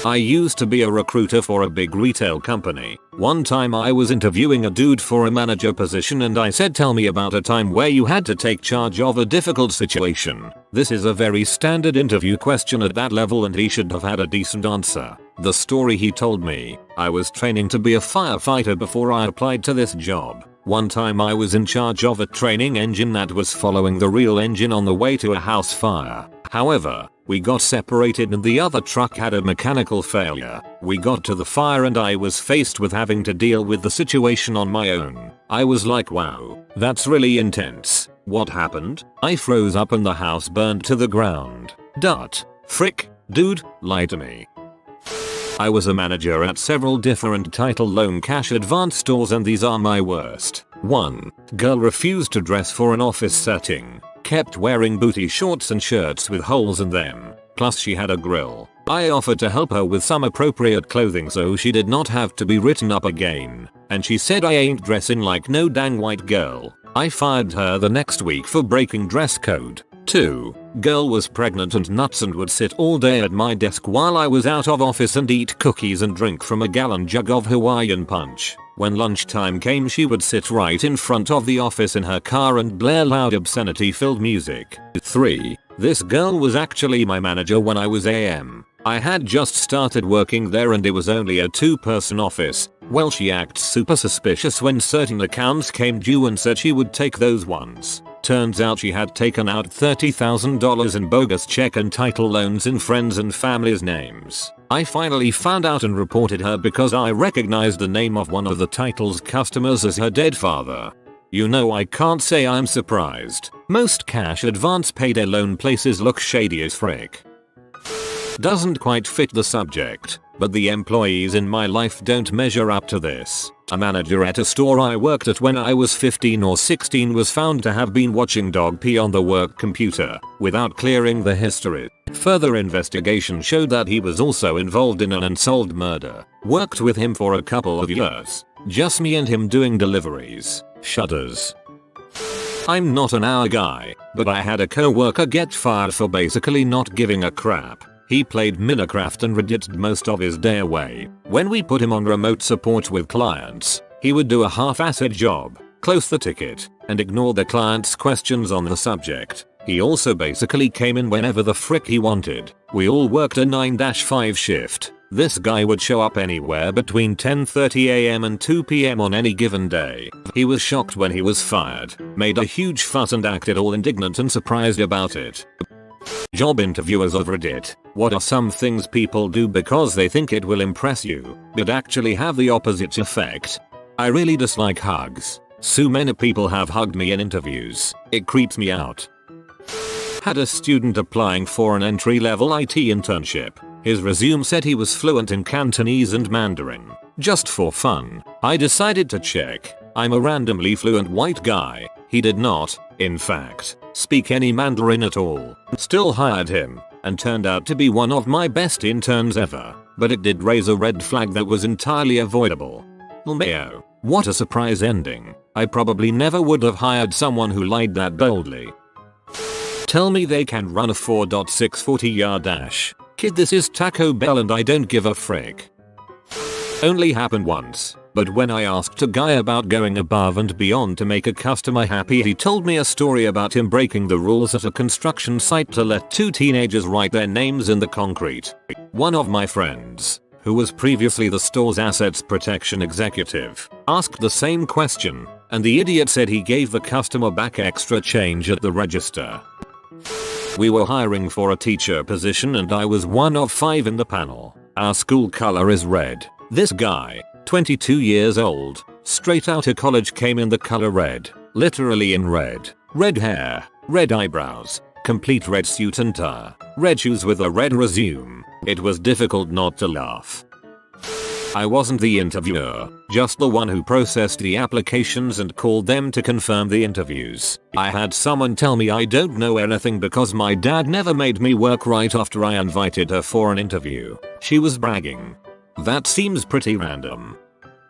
I used to be a recruiter for a big retail company. One time I was interviewing a dude for a manager position and I said, tell me about a time where you had to take charge of a difficult situation. This is a very standard interview question at that level and he should have had a decent answer. The story he told me, I was training to be a firefighter before I applied to this job. One time I was in charge of a training engine that was following the real engine on the way to a house fire. However, we got separated and the other truck had a mechanical failure. We got to the fire and I was faced with having to deal with the situation on my own. I was like, wow, that's really intense. What happened? I froze up and the house burned to the ground. Frick, dude, lie to me. I was a manager at several different title loan cash advance stores and these are my worst. 1. Girl refused to dress for an office setting. Kept wearing booty shorts and shirts with holes in them. Plus she had a grill. I offered to help her with some appropriate clothing so she did not have to be written up again. And she said I ain't dressing like no dang white girl. I fired her the next week for breaking dress code. 2. Girl was pregnant and nuts and would sit all day at my desk while I was out of office and eat cookies and drink from a gallon jug of Hawaiian punch. When lunchtime came she would sit right in front of the office in her car and blare loud obscenity-filled music. 3. This girl was actually my manager when I was AM. I had just started working there and it was only a 2-person office. Well, she acted super suspicious when certain accounts came due and said she would take those ones. Turns out she had taken out $30,000 in bogus check and title loans in friends and family's names. I finally found out and reported her because I recognized the name of one of the title's customers as her dead father. You know, I can't say I'm surprised. Most cash advance payday loan places look shady as frick. Doesn't quite fit the subject, but the employees in my life don't measure up to this. A manager at a store I worked at when I was 15 or 16 was found to have been watching dog pee on the work computer without clearing the history. Further investigation showed that he was also involved in an unsolved murder. Worked with him for a couple of years. Just me and him doing deliveries. Shudders. I'm not an hour guy, but I had a coworker get fired for basically not giving a crap. He played Minecraft and Reddit most of his day away. When we put him on remote support with clients, he would do a half-assed job, close the ticket, and ignore the client's questions on the subject. He also basically came in whenever the frick he wanted. We all worked a 9-5 shift. This guy would show up anywhere between 10:30 AM and 2 PM on any given day. He was shocked when he was fired, made a huge fuss and acted all indignant and surprised about it. Job interviewers of Reddit. What are some things people do because they think it will impress you, but actually have the opposite effect? I really dislike hugs. So many people have hugged me in interviews. It creeps me out. Had a student applying for an entry-level IT internship. His resume said he was fluent in Cantonese and Mandarin. Just for fun, I decided to check. I'm a randomly fluent white guy. He did not, in fact, speak any Mandarin at all. Still hired him, and turned out to be one of my best interns ever. But it did raise a red flag that was entirely avoidable. LMAO. What a surprise ending. I probably never would have hired someone who lied that boldly. Tell me they can run a 4.640 yard dash. Kid, this is Taco Bell and I don't give a frick. Only happened once, but when I asked a guy about going above and beyond to make a customer happy, he told me a story about him breaking the rules at a construction site to let two teenagers write their names in the concrete. One of my friends, who was previously the store's assets protection executive, asked the same question, and the idiot said he gave the customer back extra change at the register. We were hiring for a teacher position and I was one of 5 in the panel. Our school color is red. This guy, 22 years old, straight out of college, came in the color red, literally in red. Red hair, red eyebrows, complete red suit and tie, red shoes with a red resume. It was difficult not to laugh. I wasn't the interviewer, just the one who processed the applications and called them to confirm the interviews. I had someone tell me I don't know anything because my dad never made me work right after I invited her for an interview. She was bragging. That seems pretty random.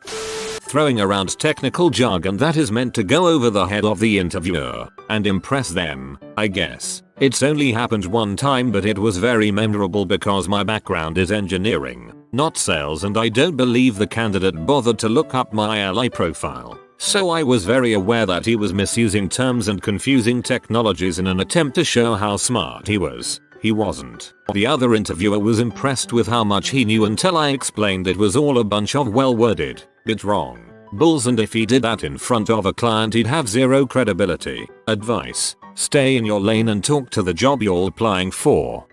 Throwing around technical jargon that is meant to go over the head of the interviewer and impress them, I guess. It's only happened one time, but it was very memorable because my background is engineering, not sales, and I don't believe the candidate bothered to look up my ally profile. So I was very aware that he was misusing terms and confusing technologies in an attempt to show how smart he was. He wasn't. The other interviewer was impressed with how much he knew until I explained it was all a bunch of well-worded, but wrong bulls, and if he did that in front of a client he'd have zero credibility. Advice: stay in your lane and talk to the job you're applying for.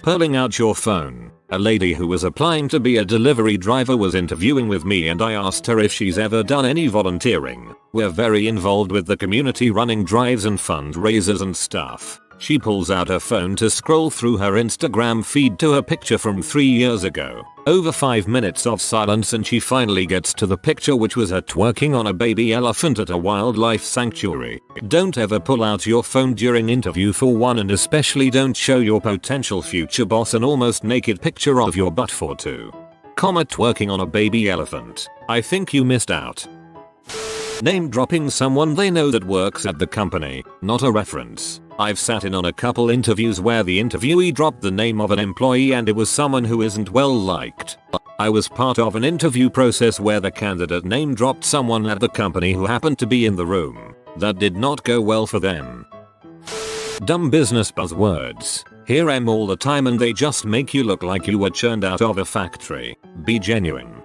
Pulling out your phone. A lady who was applying to be a delivery driver was interviewing with me and I asked her if she's ever done any volunteering. We're very involved with the community, running drives and fundraisers and stuff. She pulls out her phone to scroll through her Instagram feed to a picture from 3 years ago. Over 5 minutes of silence and she finally gets to the picture, which was her twerking on a baby elephant at a wildlife sanctuary. Don't ever pull out your phone during interview, for one, and especially don't show your potential future boss an almost naked picture of your butt, for 2. Twerking on a baby elephant. I think you missed out. Name dropping someone they know that works at the company, not a reference. I've sat in on a couple interviews where the interviewee dropped the name of an employee and it was someone who isn't well liked. I was part of an interview process where the candidate name dropped someone at the company who happened to be in the room. That did not go well for them. Dumb business buzzwords. Hear them all the time and they just make you look like you were churned out of a factory. Be genuine.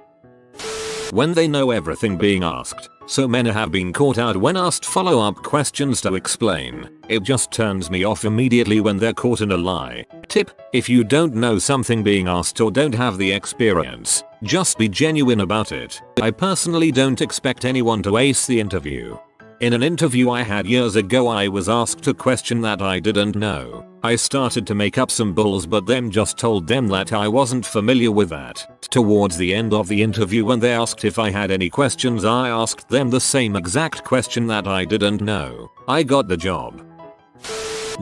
When they know everything being asked, so many have been caught out when asked follow-up questions to explain. It just turns me off immediately when they're caught in a lie. Tip: if you don't know something being asked or don't have the experience, just be genuine about it. I personally don't expect anyone to ace the interview. In an interview I had years ago, I was asked a question that I didn't know. I started to make up some bulls but then just told them that I wasn't familiar with that. Towards the end of the interview, when they asked if I had any questions, I asked them the same exact question that I didn't know. I got the job.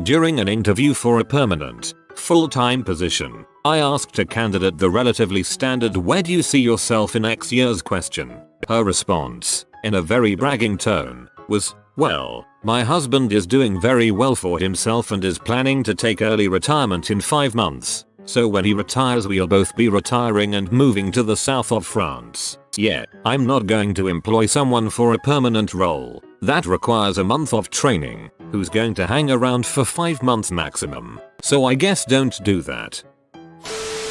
During an interview for a permanent, full-time position, I asked a candidate the relatively standard "where do you see yourself in X years" question. Her response, in a very bragging tone, was, "Well, my husband is doing very well for himself and is planning to take early retirement in 5 months. So when he retires we'll both be retiring and moving to the south of France. Yeah, I'm not going to employ someone for a permanent role that requires a month of training, who's going to hang around for 5 months maximum. So I guess don't do that."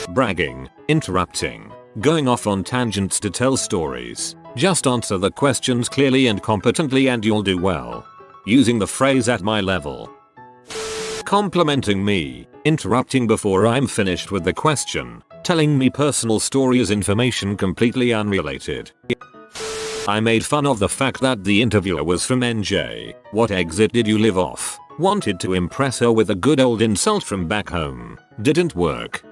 Bragging, interrupting, going off on tangents to tell stories. Just answer the questions clearly and competently and you'll do well. Using the phrase "at my level." Complimenting me, interrupting before I'm finished with the question, telling me personal stories, information completely unrelated. I made fun of the fact that the interviewer was from NJ. What exit did you live off? Wanted to impress her with a good old insult from back home. Didn't work.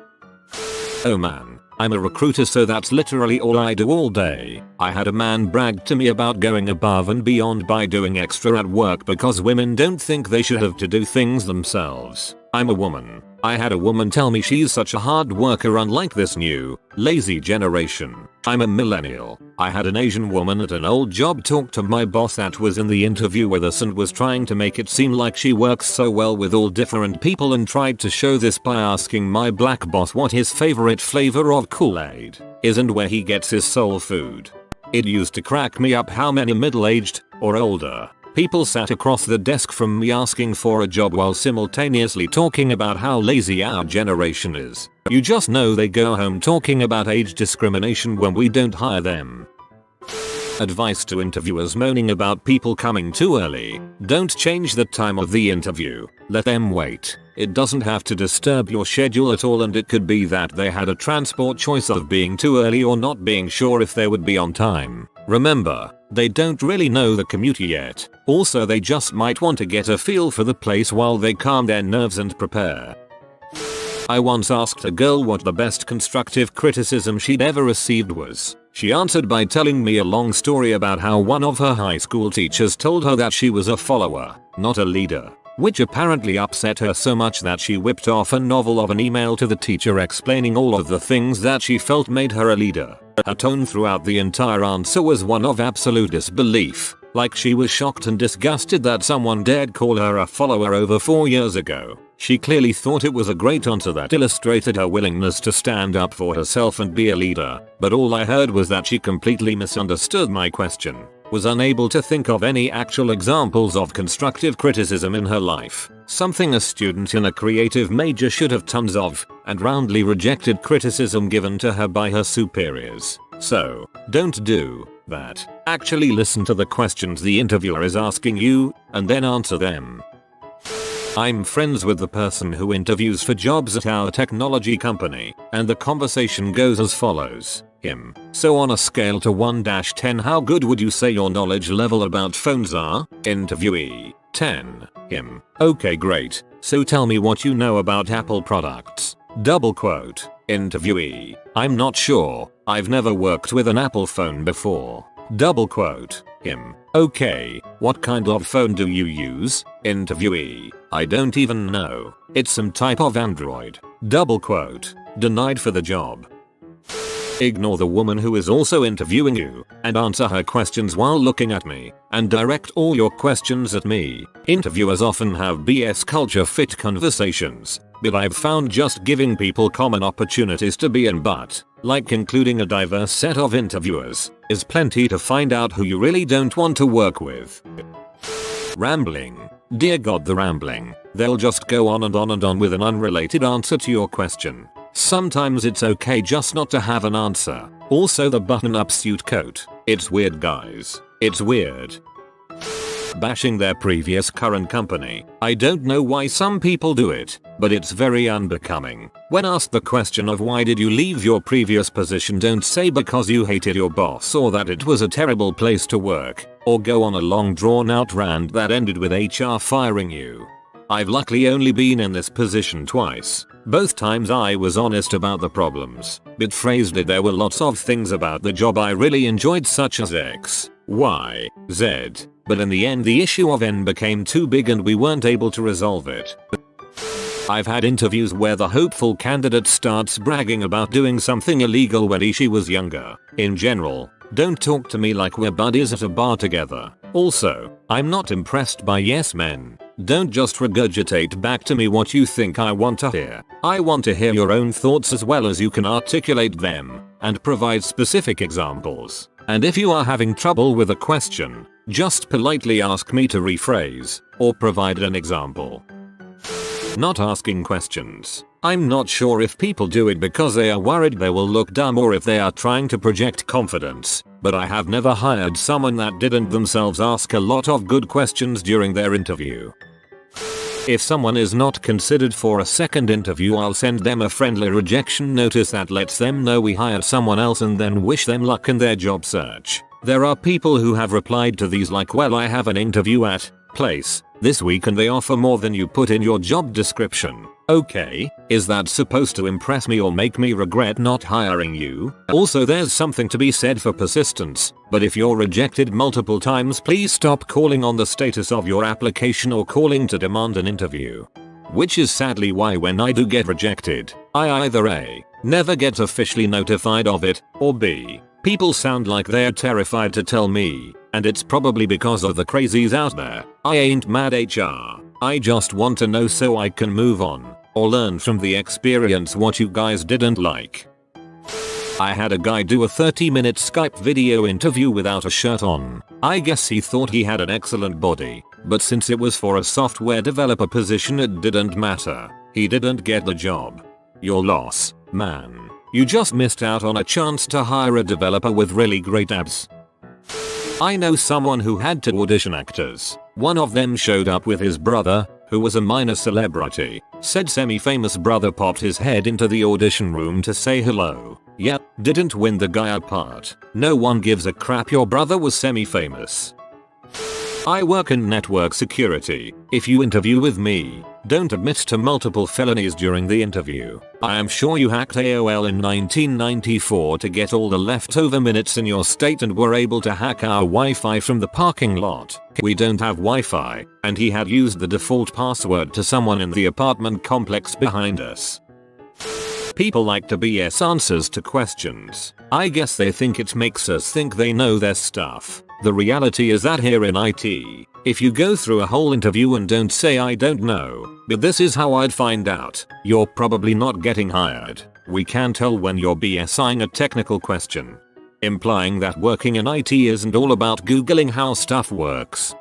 Oh man, I'm a recruiter, so that's literally all I do all day. I had a man brag to me about going above and beyond by doing extra at work because women don't think they should have to do things themselves. I'm a woman. I had a woman tell me she's such a hard worker, unlike this new, lazy generation. I'm a millennial. I had an Asian woman at an old job talk to my boss that was in the interview with us and was trying to make it seem like she works so well with all different people, and tried to show this by asking my black boss what his favorite flavor of Kool-Aid is and where he gets his soul food. It used to crack me up how many middle-aged, or older, people sat across the desk from me asking for a job while simultaneously talking about how lazy our generation is. You just know they go home talking about age discrimination when we don't hire them. Advice to interviewers moaning about people coming too early. Don't change the time of the interview. Let them wait. It doesn't have to disturb your schedule at all, and it could be that they had a transport choice of being too early or not being sure if they would be on time. Remember, they don't really know the commute yet. Also, they just might want to get a feel for the place while they calm their nerves and prepare. I once asked a girl what the best constructive criticism she'd ever received was. She answered by telling me a long story about how one of her high school teachers told her that she was a follower, not a leader, which apparently upset her so much that she whipped off a novel of an email to the teacher explaining all of the things that she felt made her a leader. Her tone throughout the entire answer was one of absolute disbelief, like she was shocked and disgusted that someone dared call her a follower over 4 years ago. She clearly thought it was a great answer that illustrated her willingness to stand up for herself and be a leader, but all I heard was that she completely misunderstood my question, was unable to think of any actual examples of constructive criticism in her life, something a student in a creative major should have tons of, and roundly rejected criticism given to her by her superiors. So, don't do that. Actually listen to the questions the interviewer is asking you, and then answer them. I'm friends with the person who interviews for jobs at our technology company, and the conversation goes as follows. Him. So on a scale to 1-10, how good would you say your knowledge level about phones are? Interviewee. 10. Him. Okay, great. So tell me what you know about Apple products. Double quote. Interviewee. I'm not sure. I've never worked with an Apple phone before. Double quote. Him. Okay, what kind of phone do you use? Interviewee. I don't even know. It's some type of Android. Double quote. Denied for the job. Ignore the woman who is also interviewing you, and answer her questions while looking at me, and direct all your questions at me. Interviewers often have BS culture fit conversations, but I've found just giving people common opportunities to be in, but, like including a diverse set of interviewers, is plenty to find out who you really don't want to work with. Rambling. Dear God, the rambling. They'll just go on and on and on with an unrelated answer to your question. Sometimes it's okay just not to have an answer. Also the button-up suit coat. It's weird, guys. It's weird. Bashing their previous current company. I don't know why some people do it, but it's very unbecoming. When asked the question of why did you leave your previous position, don't say because you hated your boss or that it was a terrible place to work, or go on a long drawn out rant that ended with HR firing you. I've luckily only been in this position twice. Both times I was honest about the problems, but phrased it there were lots of things about the job I really enjoyed, such as X, Y, Z, but in the end the issue of N became too big and we weren't able to resolve it. I've had interviews where the hopeful candidate starts bragging about doing something illegal when she was younger. In general, don't talk to me like we're buddies at a bar together. Also, I'm not impressed by yes men. Don't just regurgitate back to me what you think I want to hear. I want to hear your own thoughts as well as you can articulate them, and provide specific examples. And if you are having trouble with a question, just politely ask me to rephrase, or provide an example. Not asking questions. I'm not sure if people do it because they are worried they will look dumb or if they are trying to project confidence, but I have never hired someone that didn't themselves ask a lot of good questions during their interview. If someone is not considered for a second interview, I'll send them a friendly rejection notice that lets them know we hired someone else and then wish them luck in their job search. There are people who have replied to these like, well, I have an interview at place this week and they offer more than you put in your job description. Okay, is that supposed to impress me or make me regret not hiring you? Also, there's something to be said for persistence, but if you're rejected multiple times, please stop calling on the status of your application or calling to demand an interview. Which is sadly why when I do get rejected, I either A, never get officially notified of it, or B, people sound like they're terrified to tell me, and it's probably because of the crazies out there. I ain't mad HR, I just want to know so I can move on, or learn from the experience what you guys didn't like. I had a guy do a 30-minute Skype video interview without a shirt on. I guess he thought he had an excellent body, but since it was for a software developer position it didn't matter. He didn't get the job. Your loss, man. You just missed out on a chance to hire a developer with really great abs. I know someone who had to audition actors. One of them showed up with his brother, who was a minor celebrity. Said semi-famous brother popped his head into the audition room to say hello. Yep, didn't win the guy part. No one gives a crap, your brother was semi-famous. I work in network security. If you interview with me, don't admit to multiple felonies during the interview. I am sure you hacked AOL in 1994 to get all the leftover minutes in your state and were able to hack our Wi-Fi from the parking lot. We don't have Wi-Fi, and he had used the default password to someone in the apartment complex behind us. People like to BS answers to questions. I guess they think it makes us think they know their stuff. The reality is that here in IT, if you go through a whole interview and don't say I don't know, but this is how I'd find out, you're probably not getting hired. We can tell when you're BSing a technical question. Implying that working in IT isn't all about googling how stuff works.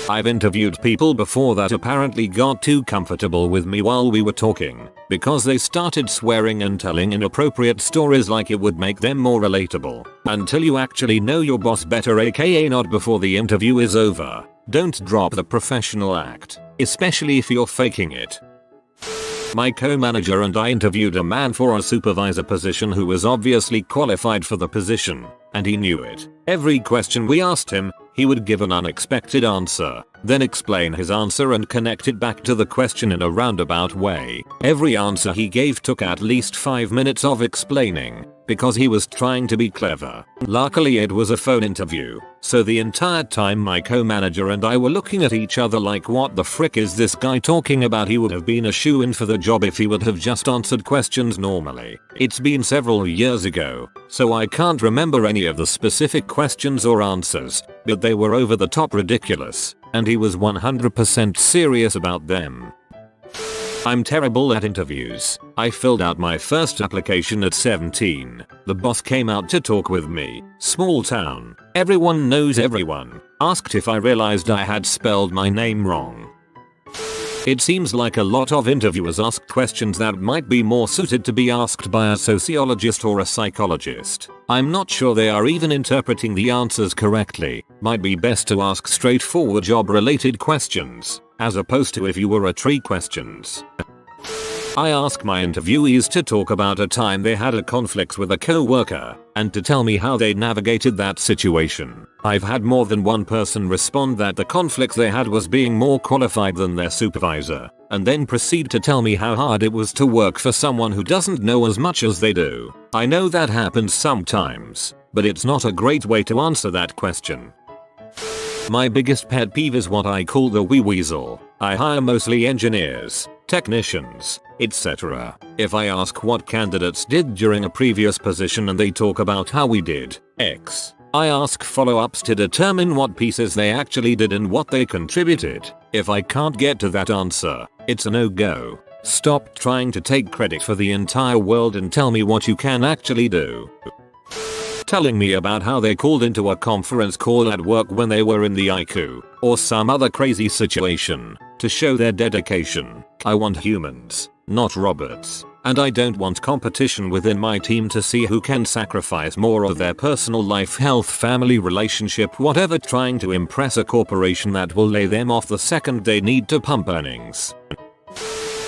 I've interviewed people before that apparently got too comfortable with me while we were talking, because they started swearing and telling inappropriate stories like it would make them more relatable. Until you actually know your boss better, aka not before the interview is over. Don't drop the professional act, especially if you're faking it. My co-manager and I interviewed a man for a supervisor position who was obviously qualified for the position, and he knew it. Every question we asked him, he would give an unexpected answer, then explain his answer and connect it back to the question in a roundabout way. Every answer he gave took at least 5 minutes of explaining, because he was trying to be clever. Luckily it was a phone interview, so the entire time my co-manager and I were looking at each other like, what the frick is this guy talking about? He would have been a shoo-in for the job if he would have just answered questions normally. It's been several years ago, so I can't remember any of the specific questions or answers, but they were over the top ridiculous, and he was 100% serious about them. I'm terrible at interviews. I filled out my first application at 17. The boss came out to talk with me. Small town. Everyone knows everyone. Asked if I realized I had spelled my name wrong. It seems like a lot of interviewers ask questions that might be more suited to be asked by a sociologist or a psychologist. I'm not sure they are even interpreting the answers correctly. Might be best to ask straightforward job-related questions, as opposed to if you were a tree questions. I ask my interviewees to talk about a time they had a conflict with a co-worker, and to tell me how they navigated that situation. I've had more than one person respond that the conflict they had was being more qualified than their supervisor, and then proceed to tell me how hard it was to work for someone who doesn't know as much as they do. I know that happens sometimes, but it's not a great way to answer that question. My biggest pet peeve is what I call the wee weasel. I hire mostly engineers, technicians, etc. If I ask what candidates did during a previous position and they talk about how we did X, I ask follow-ups to determine what pieces they actually did and what they contributed. If I can't get to that answer, it's a no-go. Stop trying to take credit for the entire world and tell me what you can actually do. Telling me about how they called into a conference call at work when they were in the IQ, or some other crazy situation, to show their dedication. I want humans, not robots. And I don't want competition within my team to see who can sacrifice more of their personal life, health, family, relationship, whatever, trying to impress a corporation that will lay them off the second they need to pump earnings.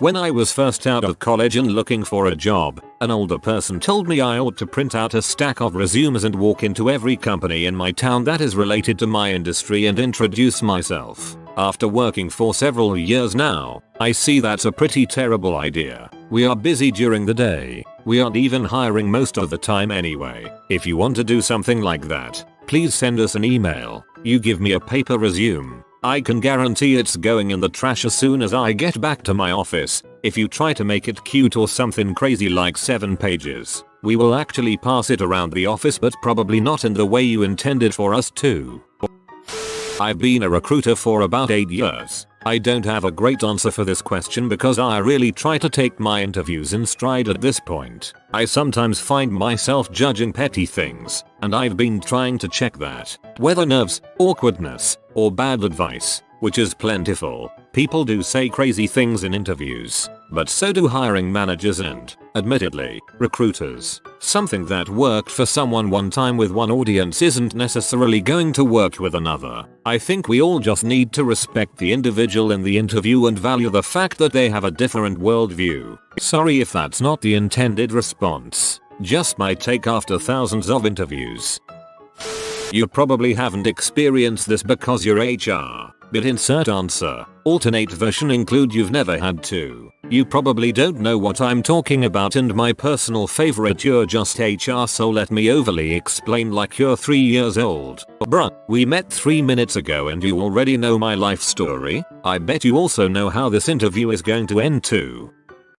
When I was first out of college and looking for a job, an older person told me I ought to print out a stack of resumes and walk into every company in my town that is related to my industry and introduce myself. After working for several years now, I see that's a pretty terrible idea. We are busy during the day. We aren't even hiring most of the time anyway. If you want to do something like that, please send us an email. You give me a paper resume. I can guarantee it's going in the trash as soon as I get back to my office. If you try to make it cute or something crazy like 7 pages, we will actually pass it around the office, but probably not in the way you intended for us to. I've been a recruiter for about 8 years. I don't have a great answer for this question because I really try to take my interviews in stride at this point. I sometimes find myself judging petty things, and I've been trying to check that. Whether nerves, awkwardness, or bad advice, which is plentiful. People do say crazy things in interviews, but so do hiring managers and, admittedly, recruiters. Something that worked for someone one time with one audience isn't necessarily going to work with another. I think we all just need to respect the individual in the interview and value the fact that they have a different worldview. Sorry if that's not the intended response. Just my take after thousands of interviews. You probably haven't experienced this because you're HR, but insert answer. Alternate version include you've never had to. You probably don't know what I'm talking about, and my personal favorite, you're just HR, so let me overly explain like you're 3 years old. Bruh, we met 3 minutes ago and you already know my life story? I bet you also know how this interview is going to end too.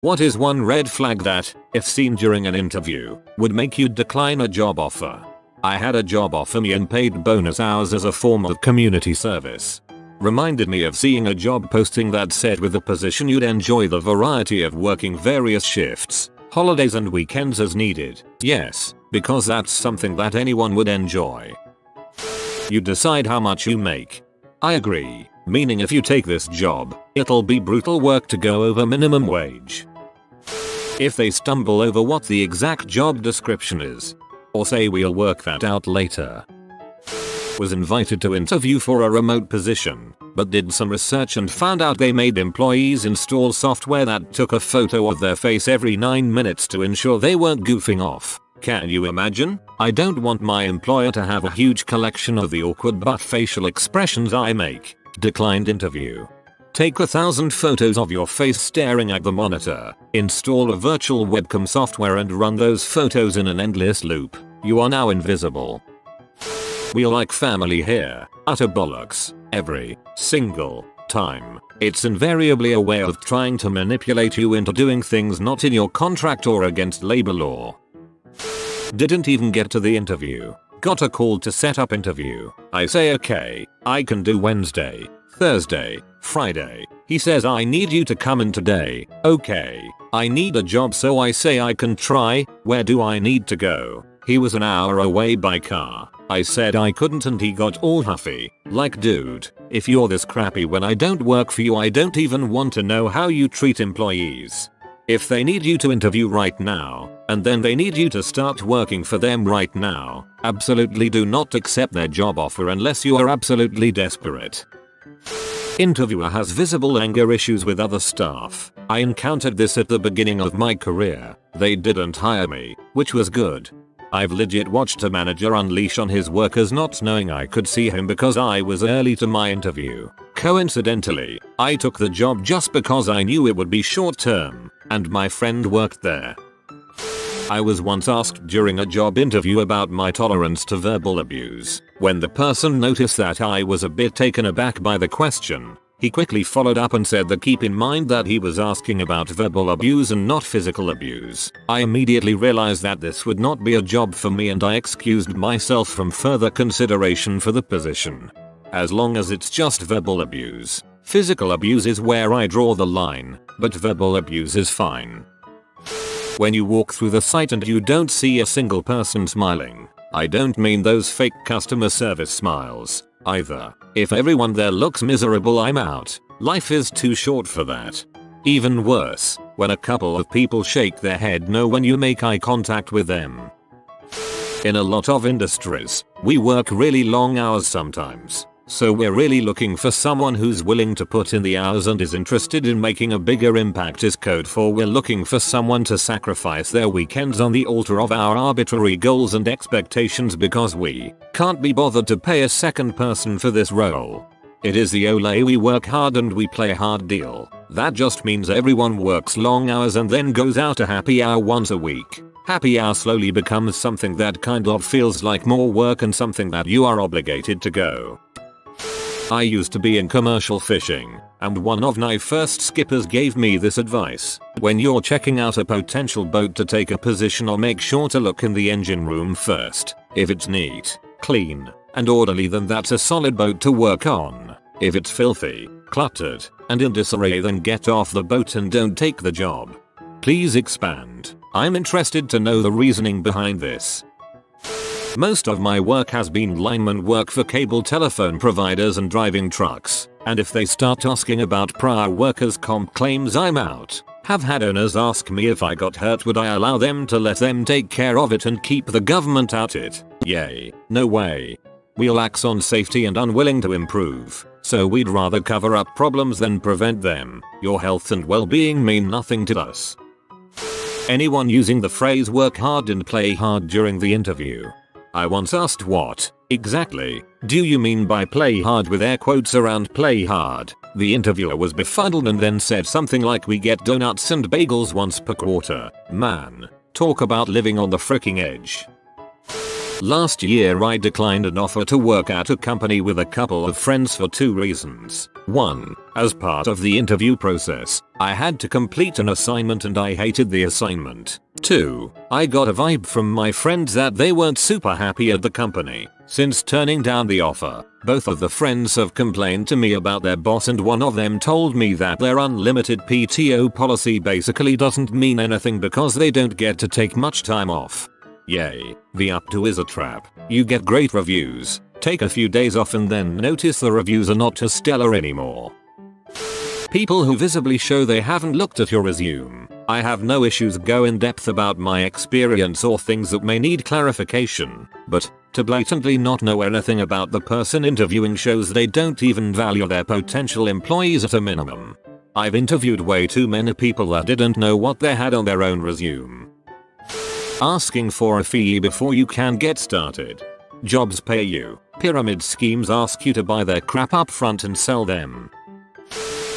What is one red flag that, if seen during an interview, would make you decline a job offer? I had a job offer me and paid bonus hours as a form of community service. Reminded me of seeing a job posting that said with the position you'd enjoy the variety of working various shifts, holidays and weekends as needed. Yes, because that's something that anyone would enjoy. You decide how much you make. I agree, meaning if you take this job, it'll be brutal work to go over minimum wage. If they stumble over what the exact job description is, or say we'll work that out later. Was invited to interview for a remote position, but did some research and found out they made employees install software that took a photo of their face every 9 minutes to ensure they weren't goofing off. Can you imagine? I don't want my employer to have a huge collection of the awkward but facial expressions I make. Declined interview. Take 1,000 photos of your face staring at the monitor, install a virtual webcam software and run those photos in an endless loop. You are now invisible. We like family here. Utter bollocks. Every single time. It's invariably a way of trying to manipulate you into doing things not in your contract or against labor law. Didn't even get to the interview. Got a call to set up interview. I say okay, I can do Wednesday, Thursday, Friday. He says I need you to come in today. Okay. I need a job, so I say I can try. Where do I need to go? He was an hour away by car. I said I couldn't and he got all huffy. Like, dude, if you're this crappy when I don't work for you, I don't even want to know how you treat employees. If they need you to interview right now, and then they need you to start working for them right now, absolutely do not accept their job offer unless you are absolutely desperate. Interviewer has visible anger issues with other staff. I encountered this at the beginning of my career. They didn't hire me, which was good. I've legit watched a manager unleash on his workers not knowing I could see him because I was early to my interview. Coincidentally, I took the job just because I knew it would be short term, and my friend worked there. I was once asked during a job interview about my tolerance to verbal abuse. When the person noticed that I was a bit taken aback by the question, he quickly followed up and said that keep in mind that he was asking about verbal abuse and not physical abuse. I immediately realized that this would not be a job for me and I excused myself from further consideration for the position. As long as it's just verbal abuse. Physical abuse is where I draw the line, but verbal abuse is fine. When you walk through the site and you don't see a single person smiling, I don't mean those fake customer service smiles, either. If everyone there looks miserable, I'm out. Life is too short for that. Even worse, when a couple of people shake their head no when you make eye contact with them. In a lot of industries, we work really long hours sometimes. So we're really looking for someone who's willing to put in the hours and is interested in making a bigger impact is code for we're looking for someone to sacrifice their weekends on the altar of our arbitrary goals and expectations because we can't be bothered to pay a second person for this role. It is the ole we work hard and we play hard deal. That just means everyone works long hours and then goes out to happy hour once a week. Happy hour slowly becomes something that kind of feels like more work and something that you are obligated to go. I used to be in commercial fishing, and one of my first skippers gave me this advice. When you're checking out a potential boat to take a position or make sure to look in the engine room first. If it's neat, clean, and orderly then that's a solid boat to work on. If it's filthy, cluttered, and in disarray then get off the boat and don't take the job. Please expand. I'm interested to know the reasoning behind this. Most of my work has been lineman work for cable telephone providers and driving trucks, and if they start asking about prior workers' comp claims I'm out. Have had owners ask me if I got hurt would I allow them to let them take care of it and keep the government out it. Yay, no way. We lax on safety and unwilling to improve, so we'd rather cover up problems than prevent them. Your health and well-being mean nothing to us. Anyone using the phrase work hard and play hard during the interview? I once asked what, exactly, do you mean by play hard with air quotes around play hard? The interviewer was befuddled and then said something like we get donuts and bagels once per quarter. Man, talk about living on the fricking edge. Last year I declined an offer to work at a company with a couple of friends for 2 reasons. 1. As part of the interview process, I had to complete an assignment and I hated the assignment. 2. I got a vibe from my friends that they weren't super happy at the company. Since turning down the offer, both of the friends have complained to me about their boss and one of them told me that their unlimited PTO policy basically doesn't mean anything because they don't get to take much time off. Yay, the Updoot is a trap. You get great reviews, take a few days off and then notice the reviews are not as stellar anymore. People who visibly show they haven't looked at your resume. I have no issues go in depth about my experience or things that may need clarification, but to blatantly not know anything about the person interviewing shows they don't even value their potential employees at a minimum. I've interviewed way too many people that didn't know what they had on their own resume. Asking for a fee before you can get started. Jobs pay you. Pyramid schemes ask you to buy their crap up front and sell them.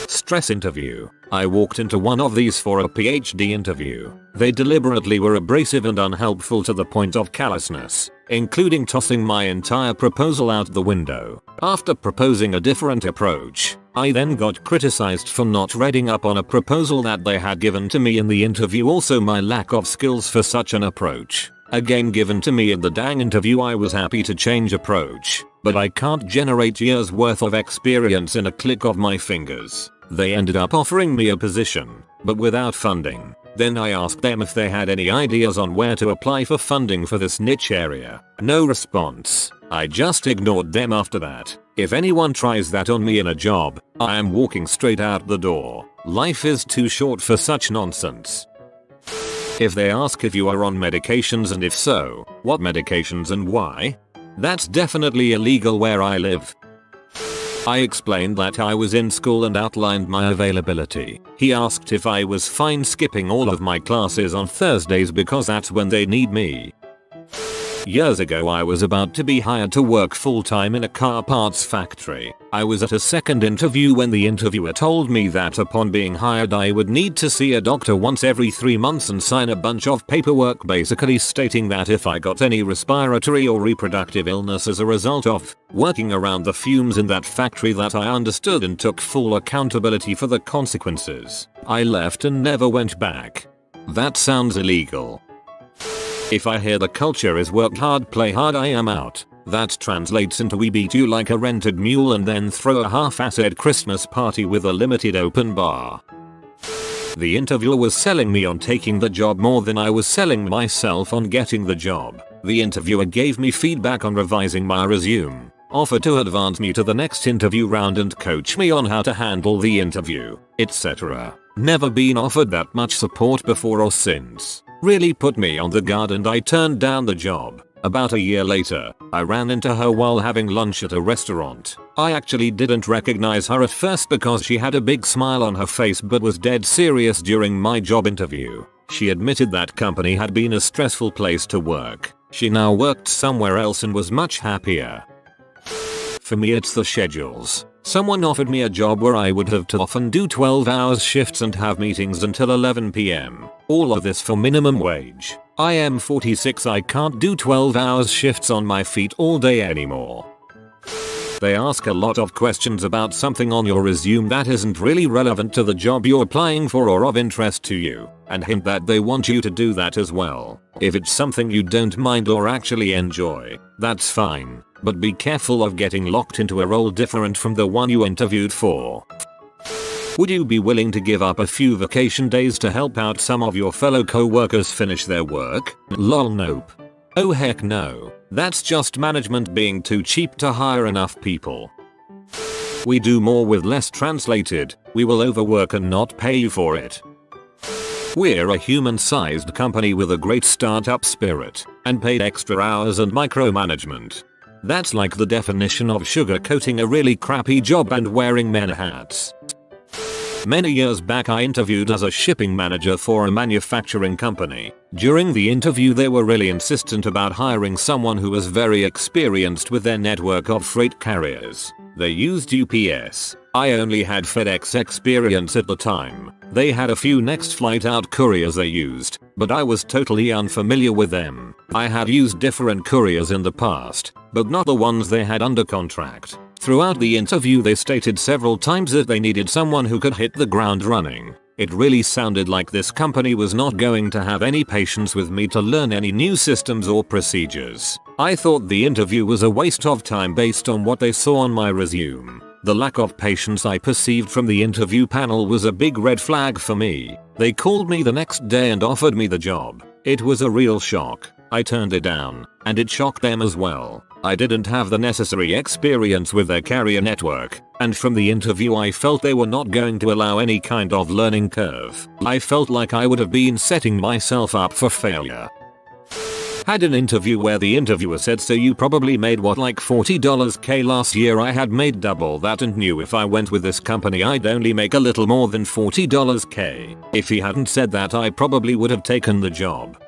Stress interview. I walked into one of these for a PhD interview. They deliberately were abrasive and unhelpful to the point of callousness, including tossing my entire proposal out the window. After proposing a different approach, I then got criticized for not reading up on a proposal that they had given to me in the interview. Also my lack of skills for such an approach. Again given to me in the dang interview. I was happy to change approach, but I can't generate years worth of experience in a click of my fingers. They ended up offering me a position, but without funding. Then I asked them if they had any ideas on where to apply for funding for this niche area. No response. I just ignored them after that. If anyone tries that on me in a job, I am walking straight out the door. Life is too short for such nonsense. If they ask if you are on medications and if so, what medications and why? That's definitely illegal where I live. I explained that I was in school and outlined my availability. He asked if I was fine skipping all of my classes on Thursdays because that's when they need me. Years ago I was about to be hired to work full-time in a car parts factory. I was at a second interview when the interviewer told me that upon being hired I would need to see a doctor once every 3 months and sign a bunch of paperwork basically stating that if I got any respiratory or reproductive illness as a result of working around the fumes in that factory that I understood and took full accountability for the consequences. I left and never went back. That sounds illegal. If I hear the culture is work hard play hard I am out. That translates into we beat you like a rented mule and then throw a half-assed Christmas party with a limited open bar. The interviewer was selling me on taking the job more than I was selling myself on getting the job. The interviewer gave me feedback on revising my resume, offered to advance me to the next interview round and coach me on how to handle the interview, etc. Never been offered that much support before or since. Really put me on the guard and I turned down the job. About a year later, I ran into her while having lunch at a restaurant. I actually didn't recognize her at first because she had a big smile on her face but was dead serious during my job interview. She admitted that company had been a stressful place to work. She now worked somewhere else and was much happier. For me, it's the schedules. Someone offered me a job where I would have to often do 12-hour shifts and have meetings until 11 PM. All of this for minimum wage. I am 46, I can't do 12-hour shifts on my feet all day anymore. They ask a lot of questions about something on your resume that isn't really relevant to the job you're applying for or of interest to you, and hint that they want you to do that as well. If it's something you don't mind or actually enjoy, that's fine, but be careful of getting locked into a role different from the one you interviewed for. Would you be willing to give up a few vacation days to help out some of your fellow co-workers finish their work? Lol, nope. Oh heck no. That's just management being too cheap to hire enough people. We do more with less. Translated, we will overwork and not pay you for it. We're a human-sized company with a great startup spirit and paid extra hours and micromanagement. That's like the definition of sugarcoating a really crappy job and wearing men hats. Many years back I interviewed as a shipping manager for a manufacturing company. During the interview they were really insistent about hiring someone who was very experienced with their network of freight carriers. They used UPS. I only had FedEx experience at the time. They had a few next flight out couriers they used, but I was totally unfamiliar with them. I had used different couriers in the past, but not the ones they had under contract. Throughout the interview they stated several times that they needed someone who could hit the ground running. It really sounded like this company was not going to have any patience with me to learn any new systems or procedures. I thought the interview was a waste of time based on what they saw on my resume. The lack of patience I perceived from the interview panel was a big red flag for me. They called me the next day and offered me the job. It was a real shock. I turned it down, and it shocked them as well. I didn't have the necessary experience with their carrier network, and from the interview I felt they were not going to allow any kind of learning curve. I felt like I would have been setting myself up for failure. Had an interview where the interviewer said, so you probably made what, like $40K last year? I had made double that and knew if I went with this company I'd only make a little more than $40K. If he hadn't said that I probably would have taken the job.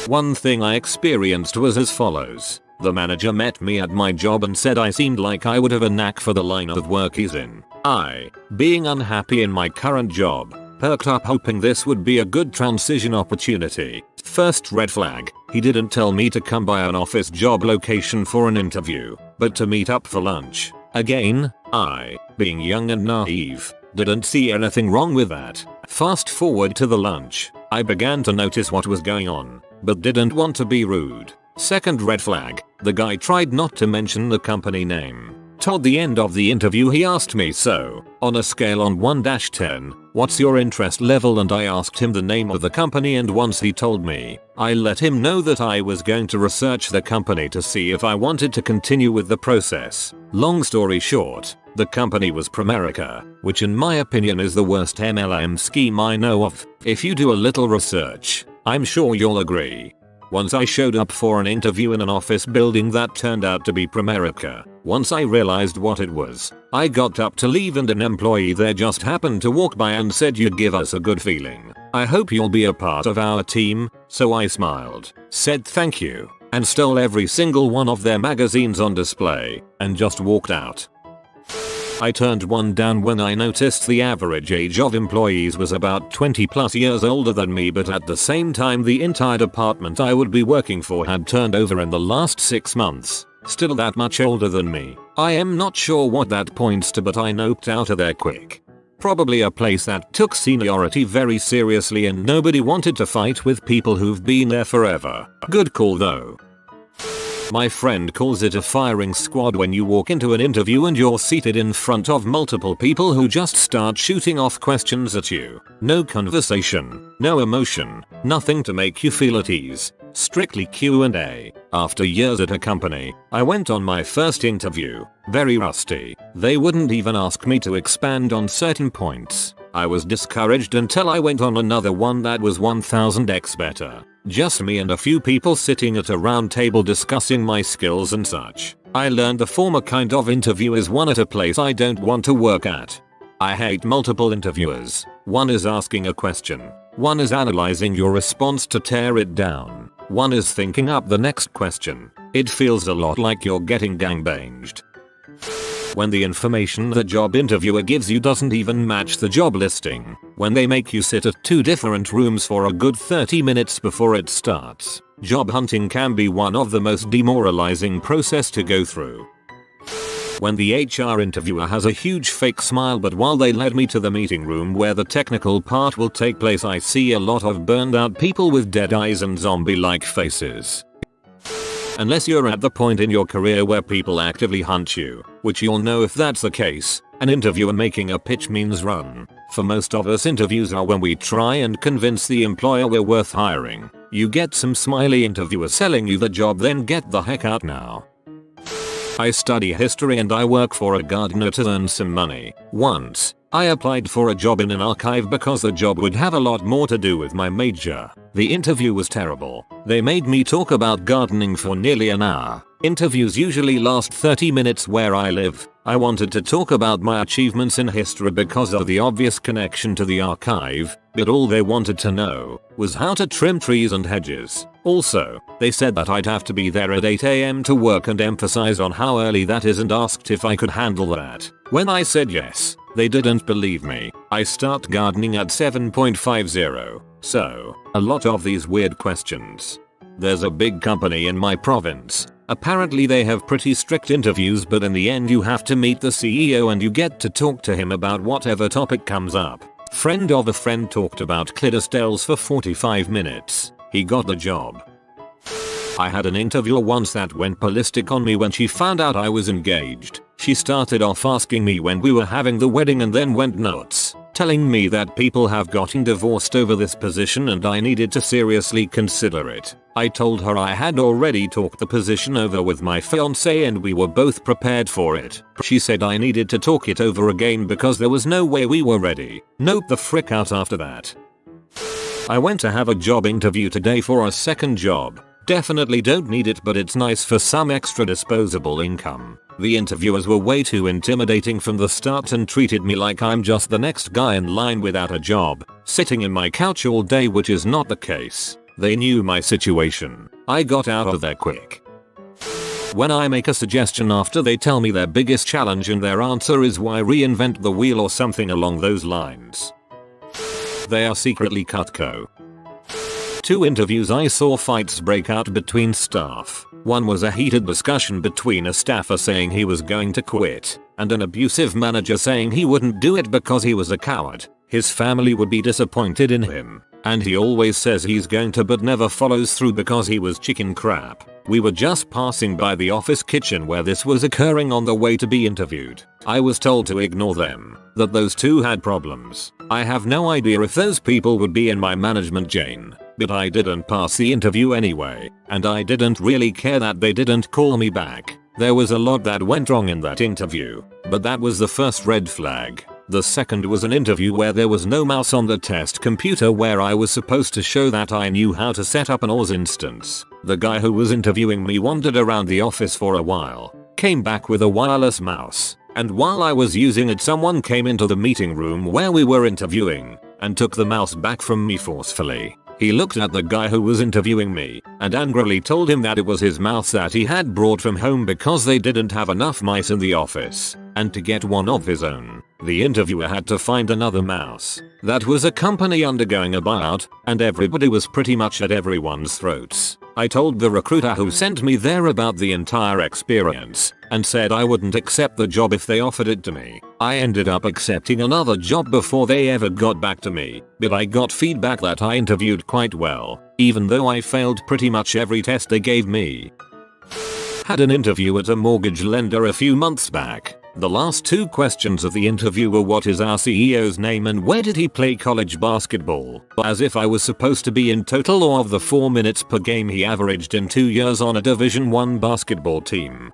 One thing I experienced was as follows. The manager met me at my job and said I seemed like I would have a knack for the line of work he's in. I, being unhappy in my current job, perked up hoping this would be a good transition opportunity. First red flag, he didn't tell me to come by an office job location for an interview, but to meet up for lunch. Again, I, being young and naive, didn't see anything wrong with that. Fast forward to the lunch, I began to notice what was going on, but didn't want to be rude. Second red flag, the guy tried not to mention the company name. Toward the end of the interview he asked me, so, on a scale on 1-10, what's your interest level? And I asked him the name of the company, and once he told me, I let him know that I was going to research the company to see if I wanted to continue with the process. Long story short, the company was Promerica, which in my opinion is the worst MLM scheme I know of. If you do a little research, I'm sure you'll agree. Once I showed up for an interview in an office building that turned out to be Promerica. Once I realized what it was, I got up to leave and an employee there just happened to walk by and said, you'd give us a good feeling. I hope you'll be a part of our team. So I smiled, said thank you, and stole every single one of their magazines on display, and just walked out. I turned one down when I noticed the average age of employees was about 20 plus years older than me, but at the same time the entire department I would be working for had turned over in the last 6 months. Still that much older than me. I am not sure what that points to, but I noped out of there quick. Probably a place that took seniority very seriously and nobody wanted to fight with people who've been there forever. Good call though. My friend calls it a firing squad when you walk into an interview and you're seated in front of multiple people who just start shooting off questions at you. No conversation, no emotion, nothing to make you feel at ease. Strictly Q&A. After years at a company, I went on my first interview. Very rusty. They wouldn't even ask me to expand on certain points. I was discouraged until I went on another one that was 1000x better. Just me and a few people sitting at a round table discussing my skills and such. I learned the former kind of interview is one at a place I don't want to work at. I hate multiple interviewers. One is asking a question. One is analyzing your response to tear it down. One is thinking up the next question. It feels a lot like you're getting gangbanged. When the information the job interviewer gives you doesn't even match the job listing. When they make you sit at 2 different rooms for a good 30 minutes before it starts. Job hunting can be one of the most demoralizing process to go through. When the HR interviewer has a huge fake smile, but while they led me to the meeting room where the technical part will take place, I see a lot of burned out people with dead eyes and zombie-like faces. Unless you're at the point in your career where people actively hunt you, which you'll know if that's the case, an interviewer making a pitch means run. For most of us, interviews are when we try and convince the employer we're worth hiring. You get some smiley interviewer selling you the job, then get the heck out now. I study history and I work for a gardener to earn some money. Once, I applied for a job in an archive because the job would have a lot more to do with my major. The interview was terrible. They made me talk about gardening for nearly an hour. Interviews usually last 30 minutes where I live. I wanted to talk about my achievements in history because of the obvious connection to the archive, but all they wanted to know was how to trim trees and hedges. Also, they said that I'd have to be there at 8 AM to work and emphasize on how early that is and asked if I could handle that. When I said yes, they didn't believe me. I start gardening at 7.50. So, a lot of these weird questions. There's a big company in my province. Apparently they have pretty strict interviews, but in the end you have to meet the CEO and you get to talk to him about whatever topic comes up. Friend of a friend talked about Clydesdales for 45 minutes. He got the job. I had an interviewer once that went ballistic on me when she found out I was engaged. She started off asking me when we were having the wedding and then went nuts, telling me that people have gotten divorced over this position and I needed to seriously consider it. I told her I had already talked the position over with my fiance and we were both prepared for it. She said I needed to talk it over again because there was no way we were ready. Nope the frick out after that. I went to have a job interview today for a second job. Definitely don't need it, but it's nice for some extra disposable income. The interviewers were way too intimidating from the start and treated me like I'm just the next guy in line without a job, sitting in my couch all day, which is not the case. They knew my situation. I got out of there quick. When I make a suggestion after they tell me their biggest challenge and their answer is why reinvent the wheel or something along those lines. They are secretly Cutco. 2 interviews I saw fights break out between staff. One was a heated discussion between a staffer saying he was going to quit and an abusive manager saying he wouldn't do it because he was a coward. His family would be disappointed in him, and he always says he's going to but never follows through because he was chicken crap. We were just passing by the office kitchen where this was occurring on the way to be interviewed. I was told to ignore them, that those 2 had problems. I have no idea if those people would be in my management chain, but I didn't pass the interview anyway, and I didn't really care that they didn't call me back. There was a lot that went wrong in that interview, but that was the first red flag. The second was an interview where there was no mouse on the test computer where I was supposed to show that I knew how to set up an OS instance. The guy who was interviewing me wandered around the office for a while, came back with a wireless mouse, and while I was using it someone came into the meeting room where we were interviewing and took the mouse back from me forcefully. He looked at the guy who was interviewing me and angrily told him that it was his mouse that he had brought from home because they didn't have enough mice in the office, and to get one of his own, the interviewer had to find another mouse. That was a company undergoing a buyout, and everybody was pretty much at everyone's throats. I told the recruiter who sent me there about the entire experience and said I wouldn't accept the job if they offered it to me. I ended up accepting another job before they ever got back to me, but I got feedback that I interviewed quite well, even though I failed pretty much every test they gave me. Had an interview at a mortgage lender a few months back. The last 2 questions of the interview were what is our CEO's name and where did he play college basketball, as if I was supposed to be in total awe of the 4 minutes per game he averaged in 2 years on a Division I basketball team.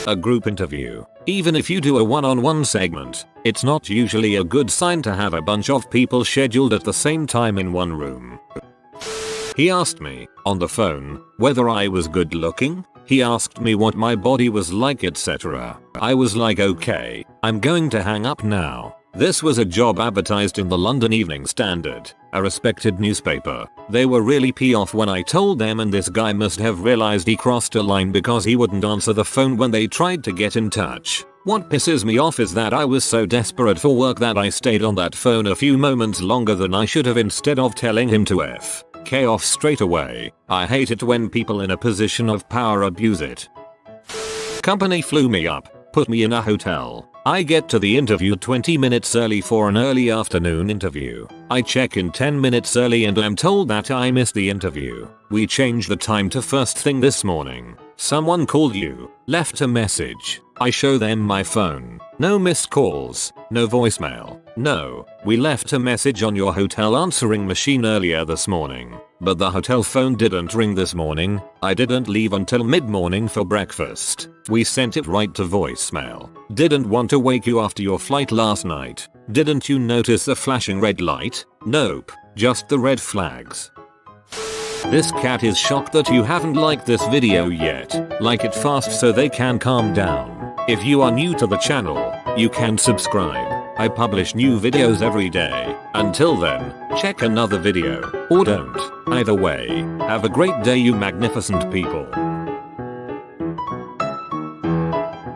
A group interview. Even if you do a one-on-one segment, it's not usually a good sign to have a bunch of people scheduled at the same time in one room. He asked me, on the phone, whether I was good looking. He asked me what my body was like, etc. I was like, okay, I'm going to hang up now. This was a job advertised in the London Evening Standard, a respected newspaper. They were really pissed off when I told them, and this guy must have realized he crossed a line because he wouldn't answer the phone when they tried to get in touch. What pisses me off is that I was so desperate for work that I stayed on that phone a few moments longer than I should have instead of telling him to K off straight away. I hate it when people in a position of power abuse it. Company flew me up, put me in a hotel. I get to the interview 20 minutes early for an early afternoon interview. I check in 10 minutes early and I'm told that I missed the interview. We changed the time to first thing this morning. Someone called you, left a message. I show them my phone. No missed calls, no voicemail. No, we left a message on your hotel answering machine earlier this morning, but the hotel phone didn't ring this morning. I didn't leave until mid-morning for breakfast. We sent it right to voicemail. Didn't want to wake you after your flight last night. Didn't you notice the flashing red light? Nope, just the red flags. This cat is shocked that you haven't liked this video yet. Like it fast so they can calm down. If you are new to the channel, you can subscribe. I publish new videos every day. Until then, check another video, or don't. Either way, have a great day, you magnificent people.